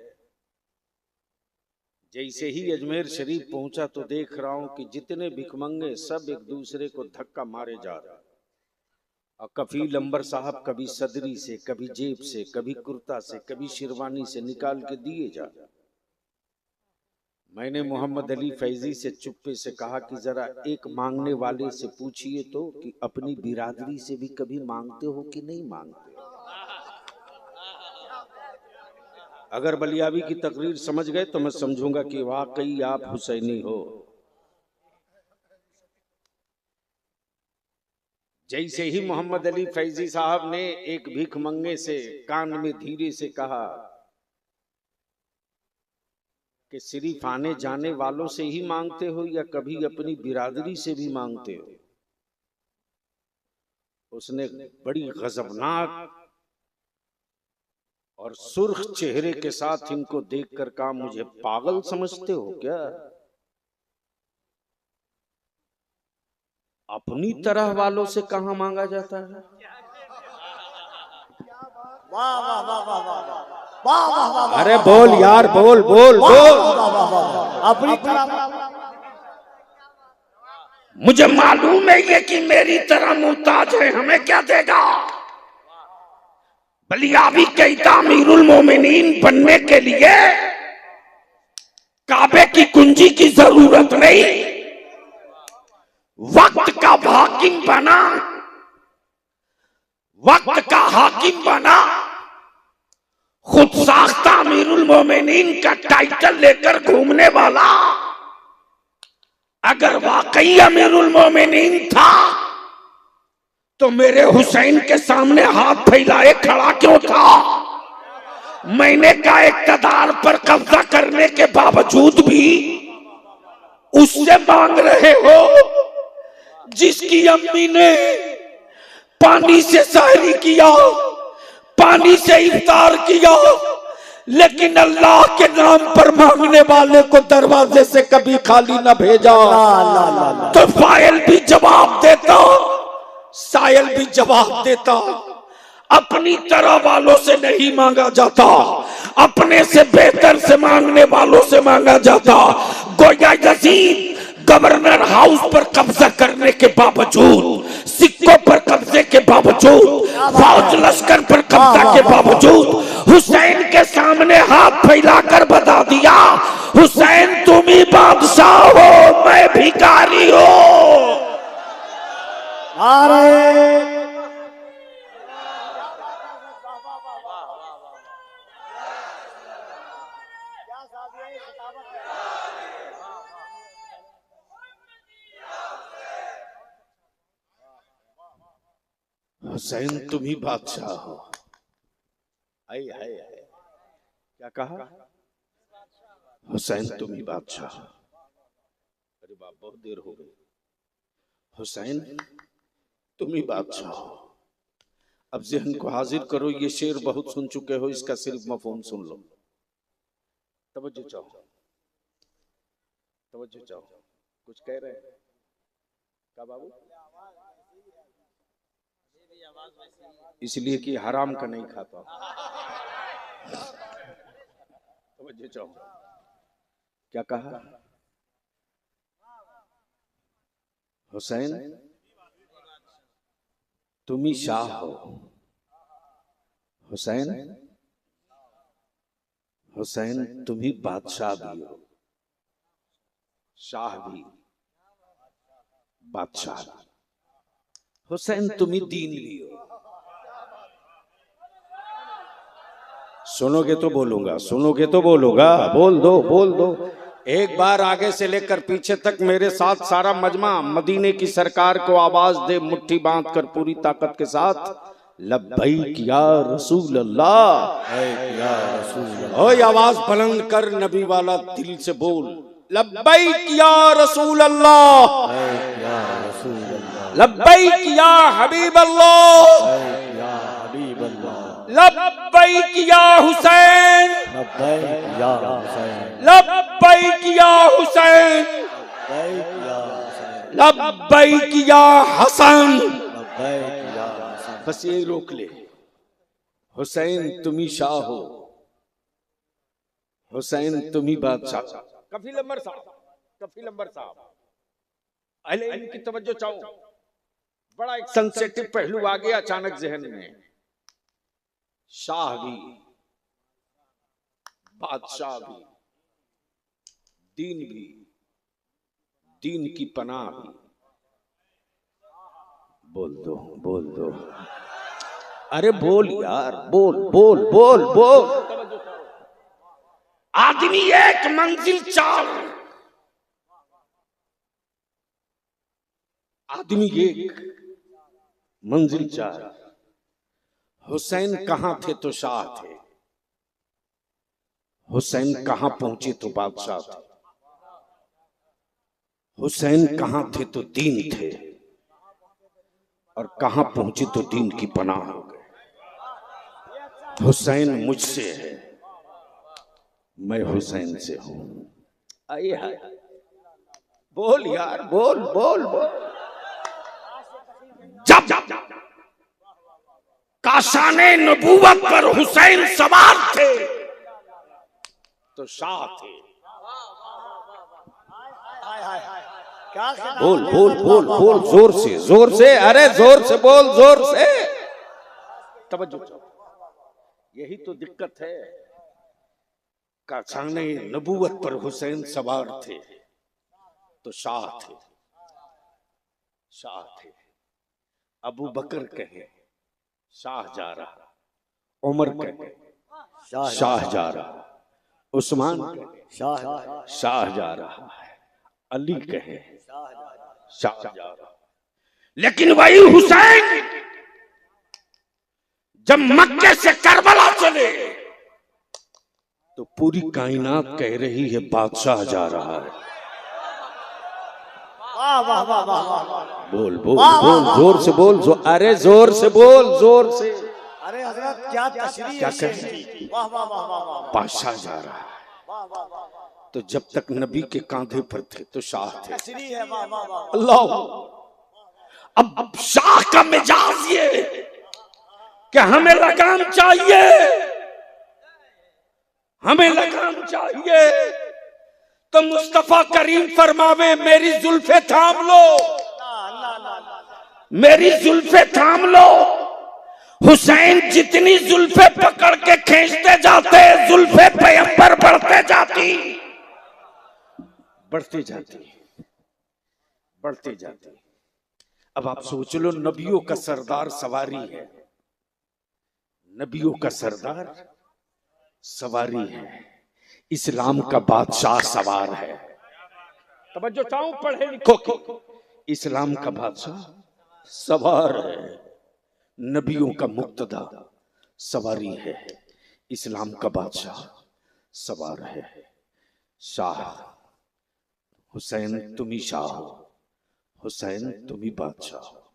जैसे ही अजमेर शरीफ पहुंचा तो देख रहा हूं कि जितने भिखमंगे सब एक दूसरे को धक्का मारे जा रहे हैं। और कफील अंबर साहब कभी सदरी से, कभी जेब से, कभी कुर्ता से, कभी शेरवानी से निकाल के दिए जा रहे। मैंने मोहम्मद अली फैजी से चुप्पे से कहा कि जरा एक मांगने वाले से पूछिए तो कि अपनी बिरादरी से भी कभी मांगते हो कि नहीं मांगते। अगर बलियाबी की तकरीर समझ गए तो मैं समझूंगा कि वाकई आप हुसैनी हो। जैसे ही मोहम्मद अली फैजी साहब ने एक भीख मंगे से कान में धीरे से कहा कि सिर्फ आने जाने वालों से ही मांगते हो या कभी अपनी बिरादरी से भी मांगते हो, उसने बड़ी गजबनाक और सुर्ख चेहरे के साथ इनको देखकर कहा, मुझे पागल समझते हो क्या? अपनी तरह वालों से कहां मांगा जाता है? वाह वाह वाह वाह वाह वाह वाह वाह। अरे बोल यार, बोल बोल बोल। अपनी तरह। मुझे मालूम है ये कि मेरी तरह मुमताज है, हमें क्या देगा? बलियाबी कहता अमीरुल मोमिनीन बनने के लिए काबे की कुंजी की जरूरत नहीं, वक्त का हाकिम बना, वक्त का हाकिम बना, खुद साख्ता अमीरुल मोमिनीन का टाइटल लेकर घूमने वाला अगर वाकई अमीरुल मोमिनीन था तो मेरे हुसैन के सामने हाथ फैलाए खड़ा क्यों था? मैंने का इक़्तिदार पर कब्जा करने के बावजूद भी उससे मांग रहे हो जिसकी अम्मी ने पानी से सहरी किया, पानी से इफ्तार किया, लेकिन अल्लाह के नाम पर मांगने वाले को दरवाजे से कभी खाली न भेजा। तो फाइल भी जवाब देता, सायल भी जवाब देता। अपनी तरह वालों से नहीं मांगा जाता, अपने से बेहतर से मांगने वालों से मांगा जाता। गोया यजीद गवर्नर हाउस पर कब्जा करने के बावजूद, सिक्कों पर कब्जे के बावजूद, फौज लश्कर पर कब्जा के बावजूद हुसैन के सामने हाथ फैलाकर बता दिया, हुसैन तुम ही बादशाह हो, मैं भिखारी हूं। अरे हुसैन तुम ही बादशाह हो। हाय हाय हाय, क्या कहा? हुसैन तुम ही बादशाह हो। अरे बाप, बहुत देर हो गई। हुसैन तुम ही बादशाह हो। अब ज़हन को हाजिर करो, ये शेर बहुत सुन चुके हो, इसका सिर्फ मफहूम सुन लो। तवज्जो चाहो, तवज्जो चाहो। कुछ कह रहे हैं क्या बाबू? इसलिए कि हराम का नहीं खाता। तवज्जो चाहो, क्या कहा? हुसैन तुम ही शाह हो। हुसैन, हुसैन तुम ही बादशाह भी हो, शाह भी, बादशाह भी। हुसैन तुम ही दीन भी हो। सुनोगे तो बोलूंगा, सुनोगे तो बोलूंगा। बोल दो, बोल दो। एक बार आगे से लेकर पीछे तक मेरे साथ सारा मजमा मदीने की सरकार को आवाज दे, मुट्ठी बांध कर पूरी ताकत के साथ, लब्बैक या रसूल अल्लाह। ओए आवाज बुलंद कर, नबी वाला दिल से बोल, लब्बैक या रसूल अल्लाह, लब्बैक या हबीब अल्लाह, लब्बैक या हुसैन, लब्बैक या हुसैन, लब्बैक या हसन। बस यही रोक ले। हुसैन तुम ही शाह हो, हुसैन तुम ही बादशाह। कफील अंबर साहब, कफील अंबर साहब, अहले इल्म की तवज्जो चाहो। बड़ा एक सेंसिटिव पहलू आ गया अचानक जहन में। शाह भी, बादशाह भी, दीन भी, दीन की पनाह भी। बोल दो, बोल दो। अरे बोल यार, बोल बोल बोल बोल। आदमी एक मंजिल चार, आदमी एक मंजिल चार। हुसैन कहां थे तो शाह थे, हुसैन कहां पहुंचे तो बादशाह थे, हुसैन कहां थे तो दीन थे, और कहां पहुंचे तो दीन की पनाह हो गए। हुसैन मुझसे है, मैं हुसैन से हूं। आइए हाय, बोल यार, बोल बोल बोल। जब काशाने नबूवत पर हुसैन सवार थे तो शाह थे। बोल बोल बोल बोल, जोर से जोर से, अरे जोर से बोल, जोर से। तवज्जो, यही तो दिक्कत है। काशाने नबूवत पर हुसैन सवार थे तो शाह थे, शाह थे। अबू बकर कहे शाह जा रहा, उमर कहे शाह जा रहा, उस्मान शाह जा रहा है, अली कहे शाह जा रहा। लेकिन वही हुसैन जब मक्के से करबला चले तो पूरी कायनात कह रही है बादशाह जा रहा है। बोल बोल बोल, जोर से बोल, अरे जोर से बोल, जोर से। अरे हजरत क्या तशरीह है, वाह वाह वाह वाह, बादशाह जा रहा है। तो जब तक नबी के कांधे पर थे तो शाह थे। तशरीह है, वाह वाह वाह। अल्लाह, अब शाह का मिजाज ये कि हमें लगाम चाहिए, हमें लगाम चाहिए। तो मुस्तफा करीम फरमावे मेरी जुल्फे थाम लो, मेरी जुल्फे थाम लो। हुसैन जितनी जुल्फे पकड़ के खींचते जाते, जुल्फे पैगंबर बढ़ते जाती, बढ़ती जाती, बढ़ती जाती। अब आप सोच लो, नबियों का सरदार सवारी है, नबियों का सरदार सवारी है, इस्लाम का बादशाह सवार है। तवज्जो चाहूं पढ़े लिखो की, इस्लाम का बादशाह सवार है, नबियों का मुक्तदा सवारी है, इस्लाम का बादशाह सवार है। शाह हुसैन तुम ही शाह हो, हुसैन तुम ही बादशाह हो,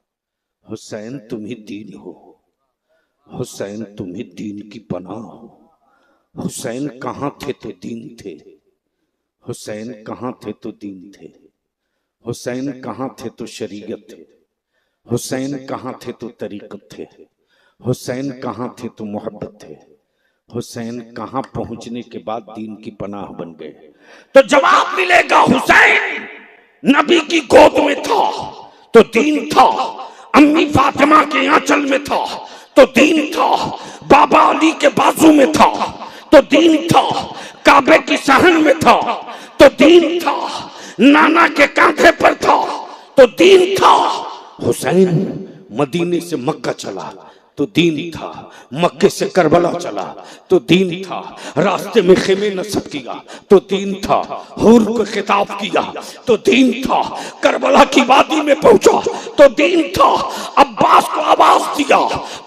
हुसैन तुम ही दीन हो, हुसैन तुम ही दीन की पनाह हो। हुसैन कहाँ थे तो दीन थे, हुसैन कहाँ थे तो दीन थे, हुसैन कहाँ थे तो शरीयत थे, हुसैन कहाँ थे तो तरीकत थे, हुसैन कहाँ थे तो मोहब्बत थे, हुसैन कहाँ पहुंचने के बाद दीन की पनाह बन गए। तो जवाब मिलेगा, हुसैन नबी की गोद में था तो दीन था, अम्मी फातिमा के आंचल में था तो दीन था, बाबा अली के बाजू में था तो दीन था, काबे की सहन में था तो दीन था, नाना के कांधे पर था तो दीन था। हुसैन मदीने से मक्का चला तो दीन था, मक्के से करबला चला तो दीन था, रास्ते में खेमे नस्ब किया तो दीन था, हूर को खिताब किया तो दीन था, करबला की वादी में पहुंचा तो दीन था, अब्बास को आवाज दिया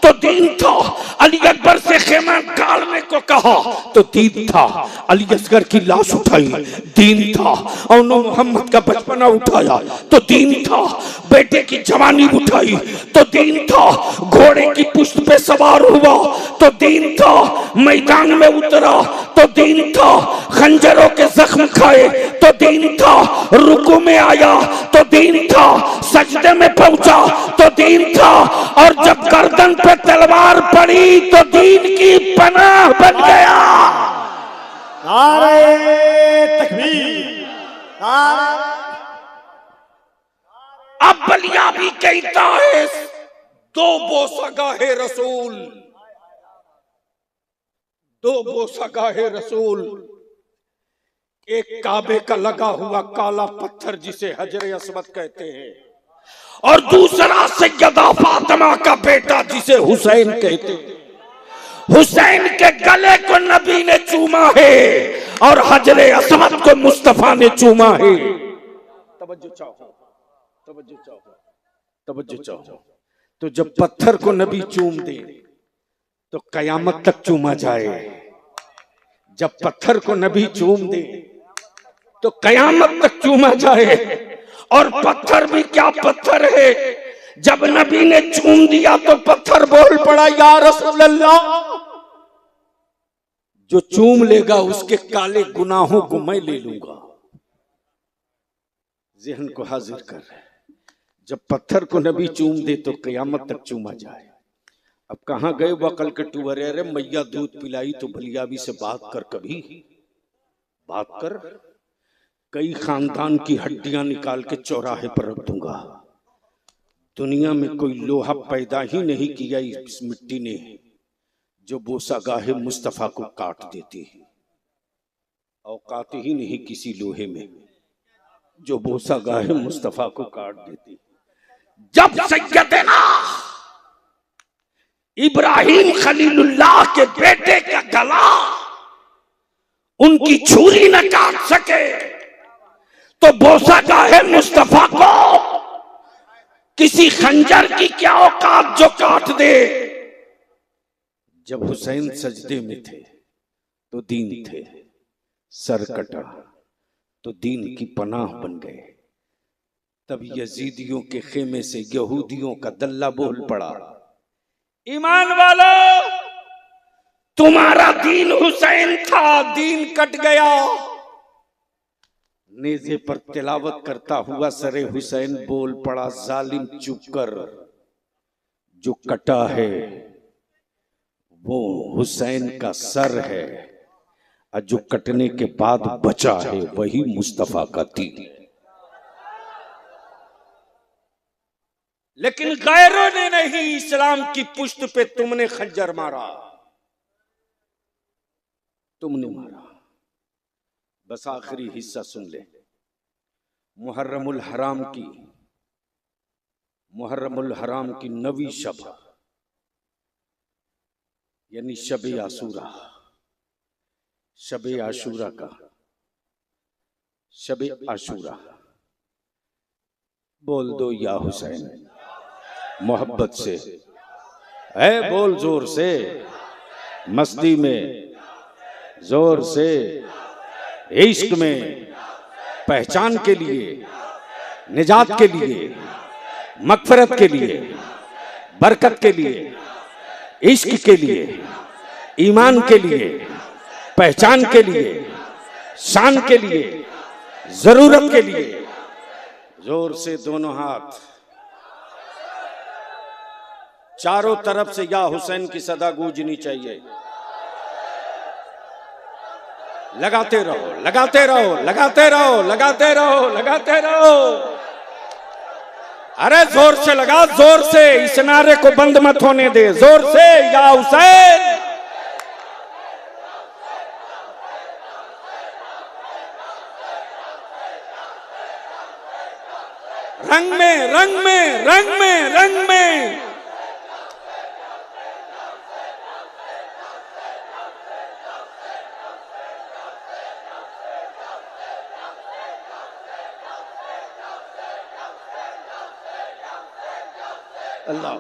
तो दीन था, अली अकबर से खेमा गाड़ने को कहा तो दीन था, अली असगर की लाश उठाई दीन था, और मोहम्मद का बचपना उठाया तो दीन था, बेटे की जवानी उठाई तो दीन था, घोड़े की पुष्ट पे सवार हुआ तो दीन था, मैदान में उतरा तो दीन था, खंजरों के जख्म खाए तो दीन था, रुकू में आया तो दीन था, सजदे में पहुंचा तो दीन था, और जब गर्दन पे तलवार पड़ी तो दीन की पनाह बन गया। नारे तकबीर, अब बलिया भी कहता है दो बोसा गाहे रसूल, दो बोसा गाहे रसूल, एक काबे का लगा हुआ काला पत्थर जिसे हजरे अस्वद कहते हैं, और दूसरा सैयदा फातिमा का बेटा जिसे हुसैन कहते हैं। हुसैन के गले को नबी ने चूमा है और हजरे अस्वद को मुस्तफा ने चूमा है। तवज्जो चाहो, तवज्जो चाहो, तवज्जो चाहो। तो जब पत्थर को नबी चूम दे तो कयामत तक चूमा जाए, जब पत्थर को नबी चूम दे तो कयामत तक चूमा जाए। और पत्थर भी क्या पत्थर है, जब नबी ने चूम दिया तो पत्थर बोल पड़ा या रसूल अल्लाह, जो चूम लेगा उसके काले गुनाहों को मैं ले लूंगा। ज़हन को हाजिर कर, जब पत्थर को नबी चूम दे तो कयामत तक चूमा जाए। अब कहां गए वकल के टूअरे, अरे मैया दूध पिलाई तो भलियावी से बात कर, कभी बात कर। कई खानदान की हड्डियां निकाल के चौराहे पर रख दूंगा। दुनिया में कोई लोहा पैदा ही नहीं किया इस मिट्टी ने जो बोसा गाहे मुस्तफा को काट देती है। औकात ही नहीं किसी लोहे में जो बोसा गाहे मुस्तफा को काट देती। जब सैयदना इब्राहिम खलीलुल्लाह के बेटे का गला उनकी छुरी न काट सके तो बोसा गाहे मुस्तफा को किसी खंजर की क्या औकात जो काट दे। जब हुसैन सजदे में थे तो दीन थे, सर कटा तो दीन की पनाह बन गए। तब यजीदियों के खेमे से यहूदियों का दल्ला बोल पड़ा, ईमान वालो तुम्हारा दीन हुसैन था, दीन कट गया। नेज़े पर तिलावत करता हुआ सरे हुसैन बोल पड़ा, जालिम चुप कर, जो कटा है वो हुसैन का सर है और जो कटने के बाद बचा है वही मुस्तफा का दीन। लेकिन गैरों ने नहीं, इस्लाम की पुश्त पे तुमने खंजर मारा, तुमने मारा। बस आखिरी हिस्सा सुन ले। मुहर्रमुल हराम की 9वीं शब यानी शबे आशूरा, शबे आशूरा का शबे आशूरा बोल दो या हुसैन मोहब्बत से है, बोल जोर से, मस्ती में जोर से, इश्क में, पहचान के लिए, निजात के लिए, मगफरत के लिए, बरकत के लिए, इश्क के लिए, ईमान के लिए, पहचान के लिए, शान के लिए, जरूरत के लिए। जोर से दोनों हाथ, चारों तरफ से या हुसैन की सदा गूंजनी चाहिए। लगाते रहो, लगाते रहो, लगाते रहो, लगाते रहो, लगाते रहो। अरे जोर से लगा, जोर से, इस नारे को बंद मत होने दे। जोर से या हुसैन। रंग में, रंग में, रंग में, रंग में। अल्लाह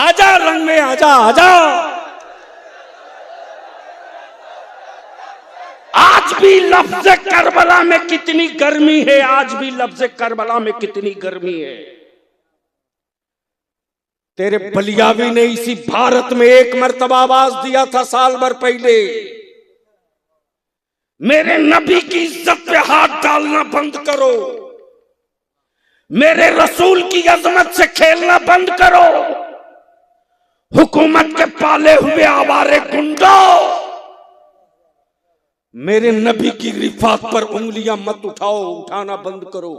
आजा, रंग में आजा, आजा। आज भी लफ्ज़ करबला में कितनी गर्मी है, आज भी लफ्ज़ करबला में कितनी गर्मी है। तेरे बलियावी ने इसी भारत में एक मर्तबा आवाज दिया था साल भर पहले, मेरे नबी की इज्जत पे हाथ डालना बंद करो, मेरे रसूल की अजमत से खेलना बंद करो, हुकूमत के पाले हुए आवारे गुंडों, मेरे नबी की रिफात पर उंगलियां मत उठाओ, उठाना बंद करो,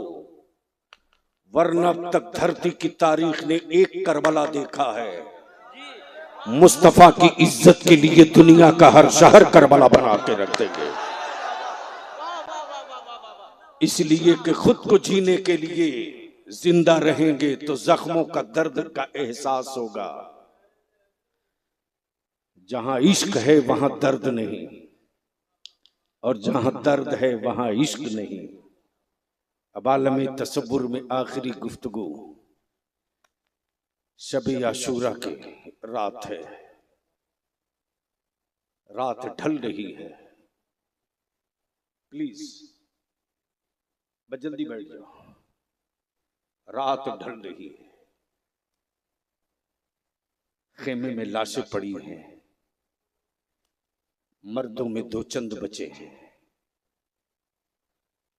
वरना अब तक धरती की तारीख ने एक करबला देखा है। मुस्तफा की इज्जत के लिए दुनिया का हर शहर करबला बना के रख देंगे, इसलिए कि खुद को जीने के लिए जिंदा रहेंगे तो जख्मों का दर्द का एहसास होगा। जहां इश्क है वहां दर्द नहीं, और जहां दर्द है वहां इश्क नहीं। अब आलमी तसव्वुर में आखिरी गुफ्तगू शबे आशूरा की रात है, रात ढल रही है। प्लीज बस जल्दी बैठ जाओ, रात ढल रही है, खेमे में लाशें पड़ी हैं, मर्दों में दो चंद बचे हैं,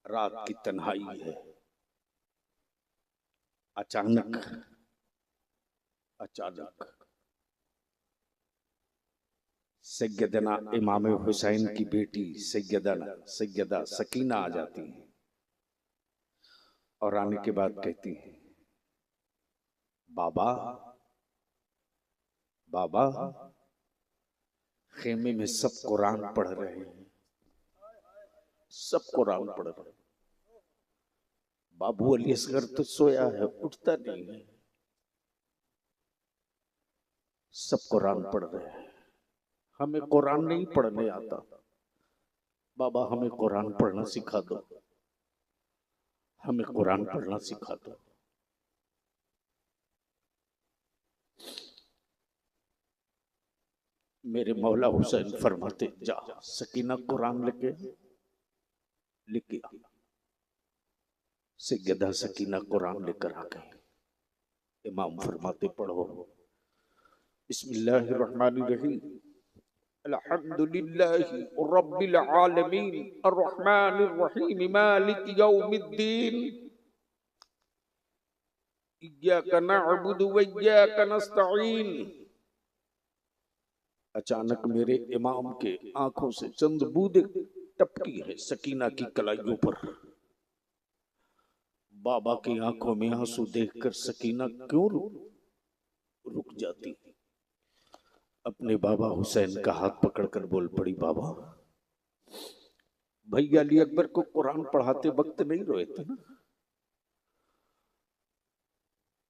रात की तन्हाई है। अचानक सैयदना इमाम हुसैन की बेटी सैयदा सकीना आ जाती है और आने के बाद कहती है, बाबा बाबा, खेमे में सब कुरान पढ़ रहे हैं, सब कुरान पढ़ रहे हैं। बाबू अली असगर तो सोया है, उठता नहीं है। सब कुरान पढ़ रहे हैं, हमें कुरान नहीं पढ़ने आता। बाबा हमें कुरान पढ़ना सिखा दो, हमें कुरान पढ़ना सिखा दो। मेरे मौला हुसैन फरमाते, जा सकीना कुरान लेके आ। सैयदा सकीना कुरान लेकर आ गई। इमाम फरमाते, पढ़ो। बिस्मिल्लाहिर्रहमानिर्रहीम, अल्हम्दुलिल्लाहि रब्बिल आलमीन अर्रहमानिर्रहीम मालिक यौमिद्दीन इय्याका नअबुदु व इय्याका नस्तईन। अचानक मेरे इमाम के आंखों से चंद बूंदें टपकी है सकीना की कलाइयों पर। बाबा की आंखों में आंसू देखकर सकीना क्यों रुक जाती। अपने बाबा हुसैन का हाथ पकड़कर बोल पड़ी, बाबा भैया अली अकबर को कुरान पढ़ाते वक्त नहीं रोए थे ना?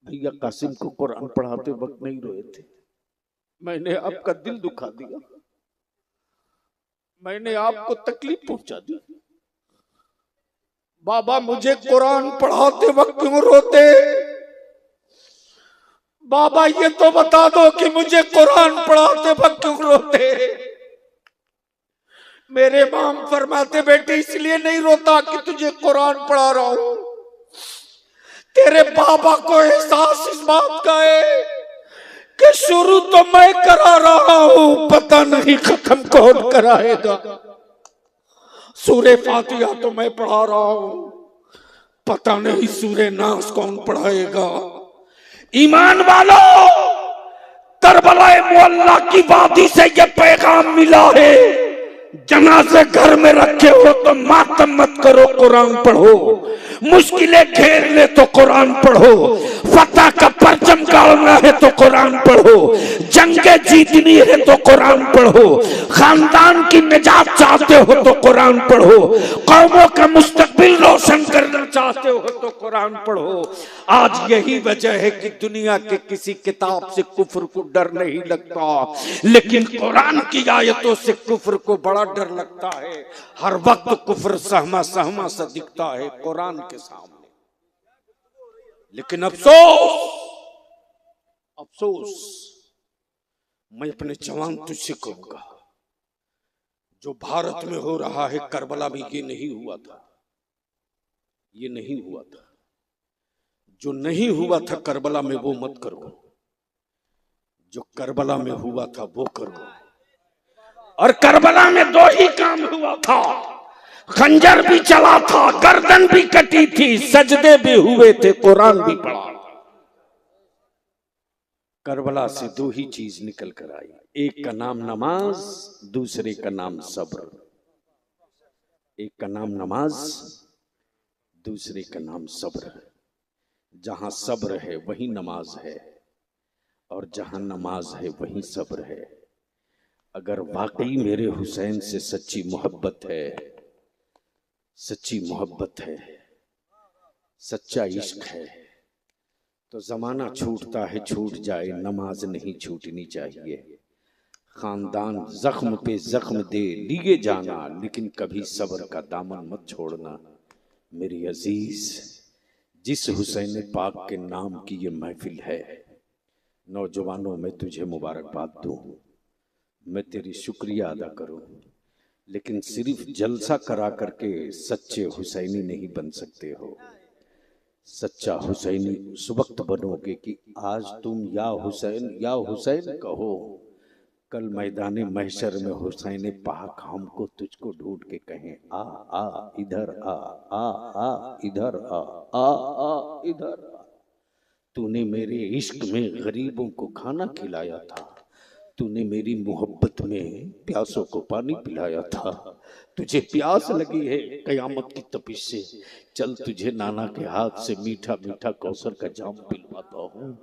भैया कासिम को कुरान पढ़ाते वक्त नहीं रोए थे? मैंने आपका दिल दुखा दिया, मैंने आपको तकलीफ पहुंचा दी। बाबा मुझे कुरान पढ़ाते वक्त क्यों रोते? बाबा ये तो बता दो कि मुझे कुरान पढ़ाते वक्त क्यों रोते? मेरे माम फरमाते, बेटे इसलिए नहीं रोता कि तुझे कुरान पढ़ा रहा हूं। तेरे बाबा को एहसास इस बात का है कि शुरू तो मैं करा रहा हूं, पता नहीं खत्म कौन कराएगा। सूरे फातिहा तो मैं पढ़ा रहा हूं, पता नहीं सूरे नास कौन पढ़ाएगा। ईमान वालों, करबला मुअल्ला की वादी से ये पैगाम मिला है, जनाजे घर में रखे हो तो मातम मत करो, कुरान पढ़ो। मुश्किलें घेर ले तो कुरान पढ़ो। फतह का परचम गाड़ना है तो कुरान पढ़ो। जंगे जीतनी है तो कुरान पढ़ो। खानदान की निजात चाहते हो तो कुरान पढ़ो। कौमों का मुस्तकबिल रोशन करना चाहते हो तो कुरान पढ़ो। आज यही वजह है कि दुनिया के किसी किताब से कुफ्र को डर नहीं लगता, लेकिन कुरान की आयतों से कुफ्र को बड़ा डर लगता है। हर वक्त कुफ्र सहमा सहमा सा दिखता है कुरान के सामने। लेकिन अफसोस मैं अपने जवान तुझसे कहूंगा, जो भारत में हो रहा है करबला में ये नहीं हुआ था, ये नहीं हुआ था। जो नहीं हुआ था करबला में वो मत करो, जो करबला में हुआ था वो करो। और करबला में दो ही काम हुआ था, खंजर भी चला था, गर्दन भी कटी थी, सजदे भी हुए थे, कुरान भी पढ़ा। करबला से दो ही चीज निकल कर आई, एक का नाम नमाज, दूसरे का नाम सब्र। एक का नाम नमाज, दूसरे का नाम सब्र। जहां सब्र है वहीं नमाज है, और जहां नमाज है वहीं सब्र है। अगर वाकई मेरे हुसैन से सच्ची मोहब्बत है, सच्ची मोहब्बत है, सच्चा इश्क है, तो जमाना छूटता है छूट जाए, नमाज नहीं छूटनी चाहिए। खानदान जख्म पे जख्म दे लिए जाना, लेकिन कभी सब्र का दामन मत छोड़ना। मेरी अजीज, जिस हुसैन पाक के नाम की ये महफिल है, नौजवानों में तुझे मुबारकबाद दूं, मैं तेरी शुक्रिया अदा करूं, लेकिन सिर्फ जलसा करा करके सच्चे हुसैनी नहीं बन सकते हो। सच्चा हुसैनी उस वक्त बनोगे कि आज तुम या हुसैन कहो, कल मैदाने महशर में हुसैन पाक हमको तुझको ढूंढ के कहें, आ इधर आ इधर आ इधर आ। तूने मेरे इश्क में गरीबों को खाना खिलाया था, तूने मेरी मोहब्बत में प्यासों को पानी पिलाया था। तुझे प्यास लगी है कयामत की तपिश से, चल तुझे नाना के हाथ से मीठा मीठा कौसर का जाम पिलवाता हूँ।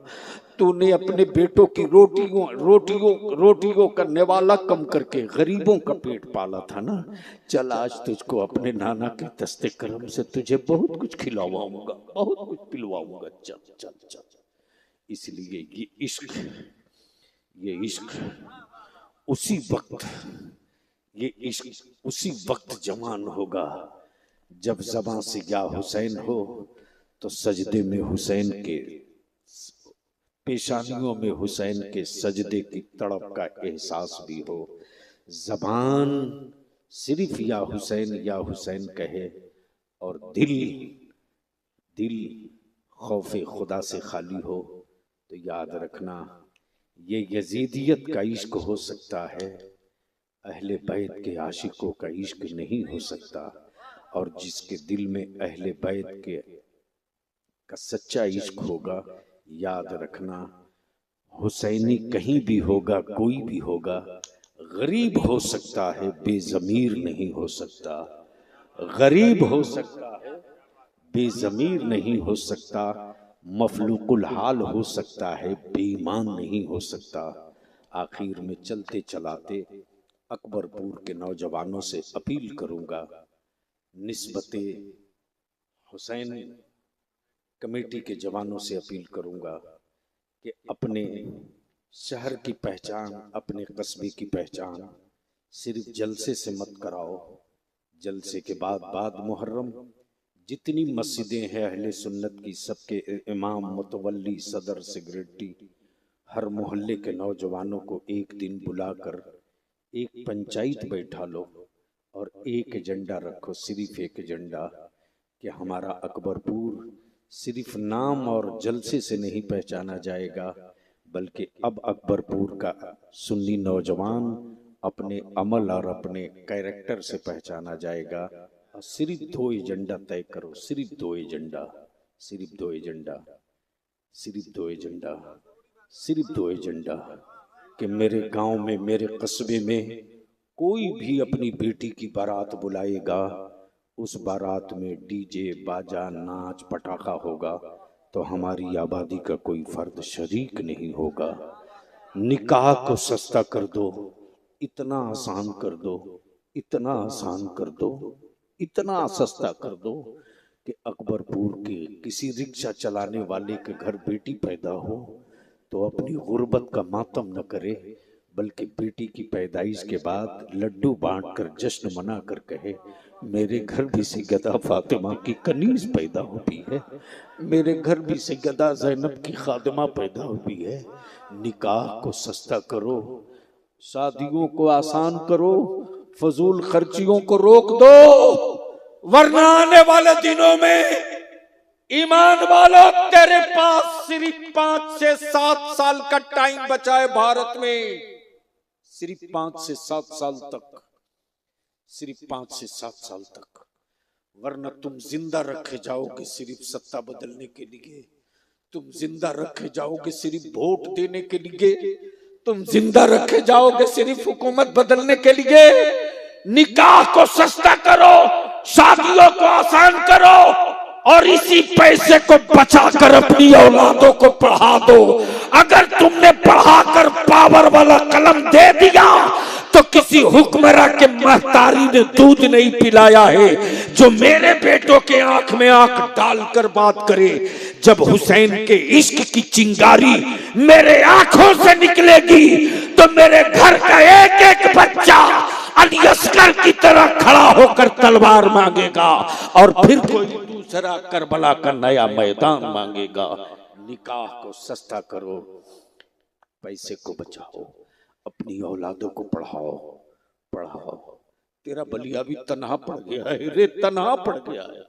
तूने अपने बेटों की रोटियों का निवाला कम करके गरीबों का पेट पाला था ना, चल आज तुझको अपने नाना के दस्ते करम से तुझे बहुत कुछ खिलवाऊंगा, बहुत कुछ पिलवाऊंगा। चल चल चल। इसलिए ये इश्क उसी वक्त जवान होगा जब ज़बां से या हुसैन हो तो सजदे में हुसैन के पेशानियों में हुसैन के सजदे की तड़प का एहसास भी हो। ज़बान सिर्फ या हुसैन कहे और दिल खौफे खुदा से खाली हो, तो याद रखना ये यजीदियत का इश्क हो सकता है, अहले बैत के आशिकों का इश्क नहीं हो सकता। और जिसके दिल में अहले बैत का सच्चा इश्क होगा, याद रखना हुसैनी कहीं भी होगा, कोई भी होगा, गरीब हो सकता है बेज़मीर नहीं हो सकता, गरीब हो सकता है बेज़मीर नहीं हो सकता, मफलूकुल हाल हो सकता है बेईमान नहीं हो सकता। आखिर में चलते चलाते अकबरपुर के नौजवानों से अपील करूंगा, निस्बते हुसैन कमेटी के जवानों से अपील करूंगा कि अपने शहर की पहचान, अपने कस्बे की पहचान सिर्फ जलसे से मत कराओ। जलसे के बाद मुहर्रम जितनी मस्जिदें हैं अहले सुन्नत की, सबके इमाम, मुतवल्ली, सदर, सेक्रेटरी, हर मोहल्ले के नौजवानों को एक दिन बुलाकर एक पंचायत बैठा लो और एक एजेंडा रखो, सिर्फ एक एजेंडा कि हमारा अकबरपुर सिर्फ नाम और जलसे से नहीं पहचाना जाएगा, बल्कि अब अकबरपुर का सुन्नी नौजवान अपने अमल और अपने कैरेक्टर से पहचाना जाएगा। और सिर्फ दो एजेंडा तय करो, सिर्फ दो एजेंडा, सिर्फ दो एजेंडा, सिर्फ दो एजेंडा, सिर्फ दो एजेंडा कि मेरे गांव में, मेरे कस्बे में कोई भी अपनी बेटी की बारात बुलाएगा, उस बारात में डीजे, बाजा, नाच, पटाखा होगा, तो हमारी आबादी का कोई फर्द शरीक नहीं होगा। निकाह को सस्ता कर दो, इतना आसान कर दो, इतना आसान कर दो, इतना सस्ता कर दो कि अकबरपुर के किसी रिक्शा चलाने वाले के घर बेटी पैदा हो तो अपनी गुर्बत का मातम न करे, बल्कि बेटी की पैदाइश के बाद लड्डू बांटकर जश्न मनाकर कहे, मेरे घर भी सैयदा फातिमा की कनीज पैदा हुई है, मेरे घर भी सैयदा ज़ैनब की खादिमा पैदा हुई है। निकाह को सस्ता करो, शादियों को आसान करो, फजूल खर्चियों को रोक दो, वरना आने वाले दिनों में ईमान वालों तेरे पास सिर्फ 5 से 7 साल का टाइम बचा है भारत में, सिर्फ 5 से 7 साल तक, सिर्फ 5 से 7 साल तक, वरना तुम जिंदा रखे जाओगे सिर्फ सत्ता बदलने के लिए, तुम जिंदा रखे जाओगे सिर्फ वोट देने के लिए, तुम जिंदा रखे जाओगे सिर्फ हुकूमत बदलने के लिए। निकाह को सस्ता करो, शादियों को आसान करो और इसी पैसे को बचाकर अपनी औलादों को पढ़ा दो। अगर तुमने पढ़ाकर पावर वाला कलम दे दिया तो किसी हुक्मरां के महतारी ने दूध नहीं पिलाया है जो मेरे बेटों के आंख में आंख डालकर बात करे। जब हुसैन के इश्क की चिंगारी मेरे आंखों से निकलेगी तो मेरे घर का एक एक बच्चा अली अस्कर की तरह खड़ा होकर तलवार मांगेगा और फिर कोई दूसरा करबला का नया मैदान मांगेगा। निकाह को सस्ता करो, पैसे को बचाओ, अपनी औलादों को पढ़ाओ, पढ़ाओ। तेरा बलिया भी तन्हा पड़ गया है रे, तन्हा पड़ गया है,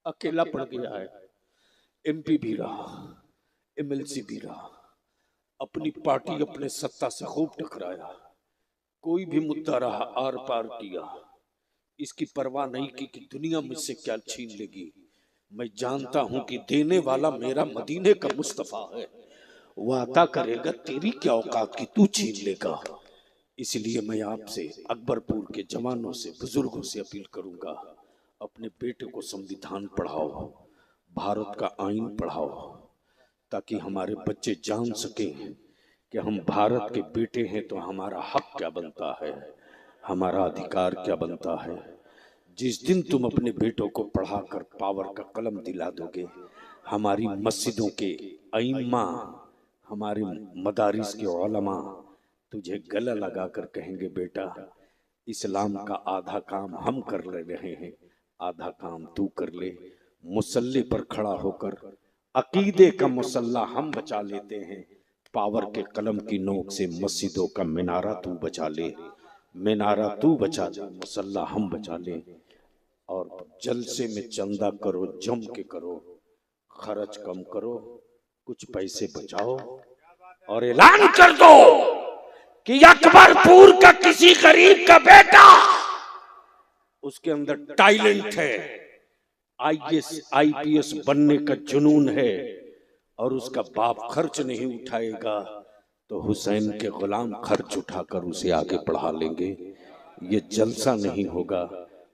अकेला पड़ गया है। एमपी भी रहा, एमएलसी भी रहा, अपनी पार्टी अपने सत्ता से खूब टकराया, कोई भी मुद्दा रहा आर पार किया, इसकी परवाह नहीं की कि दुनिया मुझसे क्या छीन लेगी। मैं जानता हूं कि देने वाला मेरा मदीने का मुस्तफा है, वो अता करेगा, तेरी क्या औकात की तू छीन लेगा। इसलिए मैं आपसे, अकबरपुर के जवानों से, बुजुर्गों से अपील करूंगा, अपने बेटे को संविधान पढ़ाओ, भारत का आईन पढ़ाओ, ताकि हमारे बच्चे जान सकें कि हम भारत के बेटे हैं तो हमारा हक क्या बनता है, हमारा अधिकार क्या बनता है। जिस दिन तुम अपने बेटों को पढ़ाकर पावर का कलम दिला दोगे, हमारी मस्जिदों के अइम्मा, हमारे मदारिस के उलमा तुझे गला लगाकर कहेंगे, बेटा इस्लाम का आधा काम हम कर ले रहे हैं, आधा काम तू कर ले। मुसल्ले पर खड़ा होकर अकीदे का मुसल्ला हम बचा लेते हैं, पावर के कलम की नोक से मस्जिदों का मीनारा तू बचा ले, मीनारा तू बचा ले, मुसल्ला हम बचा ले। और जलसे में चंदा करो, जम के करो, खर्च कम करो, कुछ पैसे बचाओ और ऐलान कर दो कि अकबरपुर का किसी गरीब का बेटा, उसके अंदर टैलेंट है, आईएएस आईपीएस बनने का जुनून है, और उसका बाप खर्च नहीं उठाएगा तो हुसैन के गुलाम खर्च उठाकर उसे आगे बढ़ा लेंगे। ये जलसा नहीं होगा,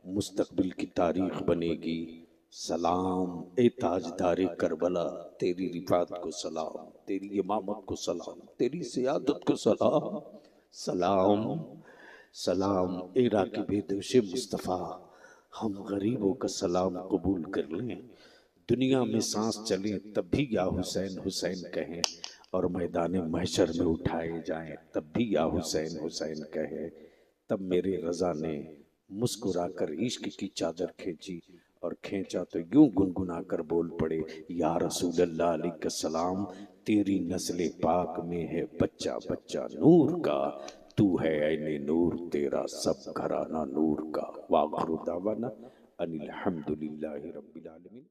मुस्तकबिल की तारीख बनेगी। सलाम ए ताजदारे करबला, तेरी रिफात को सलाम, तेरी इमामत को सलाम, तेरी सियादत को सलाम। सलाम सलाम ए राकिबे दोशे मुस्तफ़ा, हम गरीबों का सलाम कबूल कर लें। दुनिया में सांस चले तब भी या हुसैन हुसैन कहें, और मैदान महशर में उठाए जाएं तब भी या हुसैन हुसैन कहें। तब मेरे रजा ने मुस्कुराकर इश्क की चादर खींची, और खींचा तो यूं गुनगुना कर बोल पड़े, या रसूल अल्लाह अलैहि सलाम, तेरी नस्ल पाक में है बच्चा बच्चा नूर का, तू है ऐने नूर, तेरा सब घराना नूर का। वाखिरु दावाना अनिल हम्दुलिल्लाहि रब्बिल आलमीन।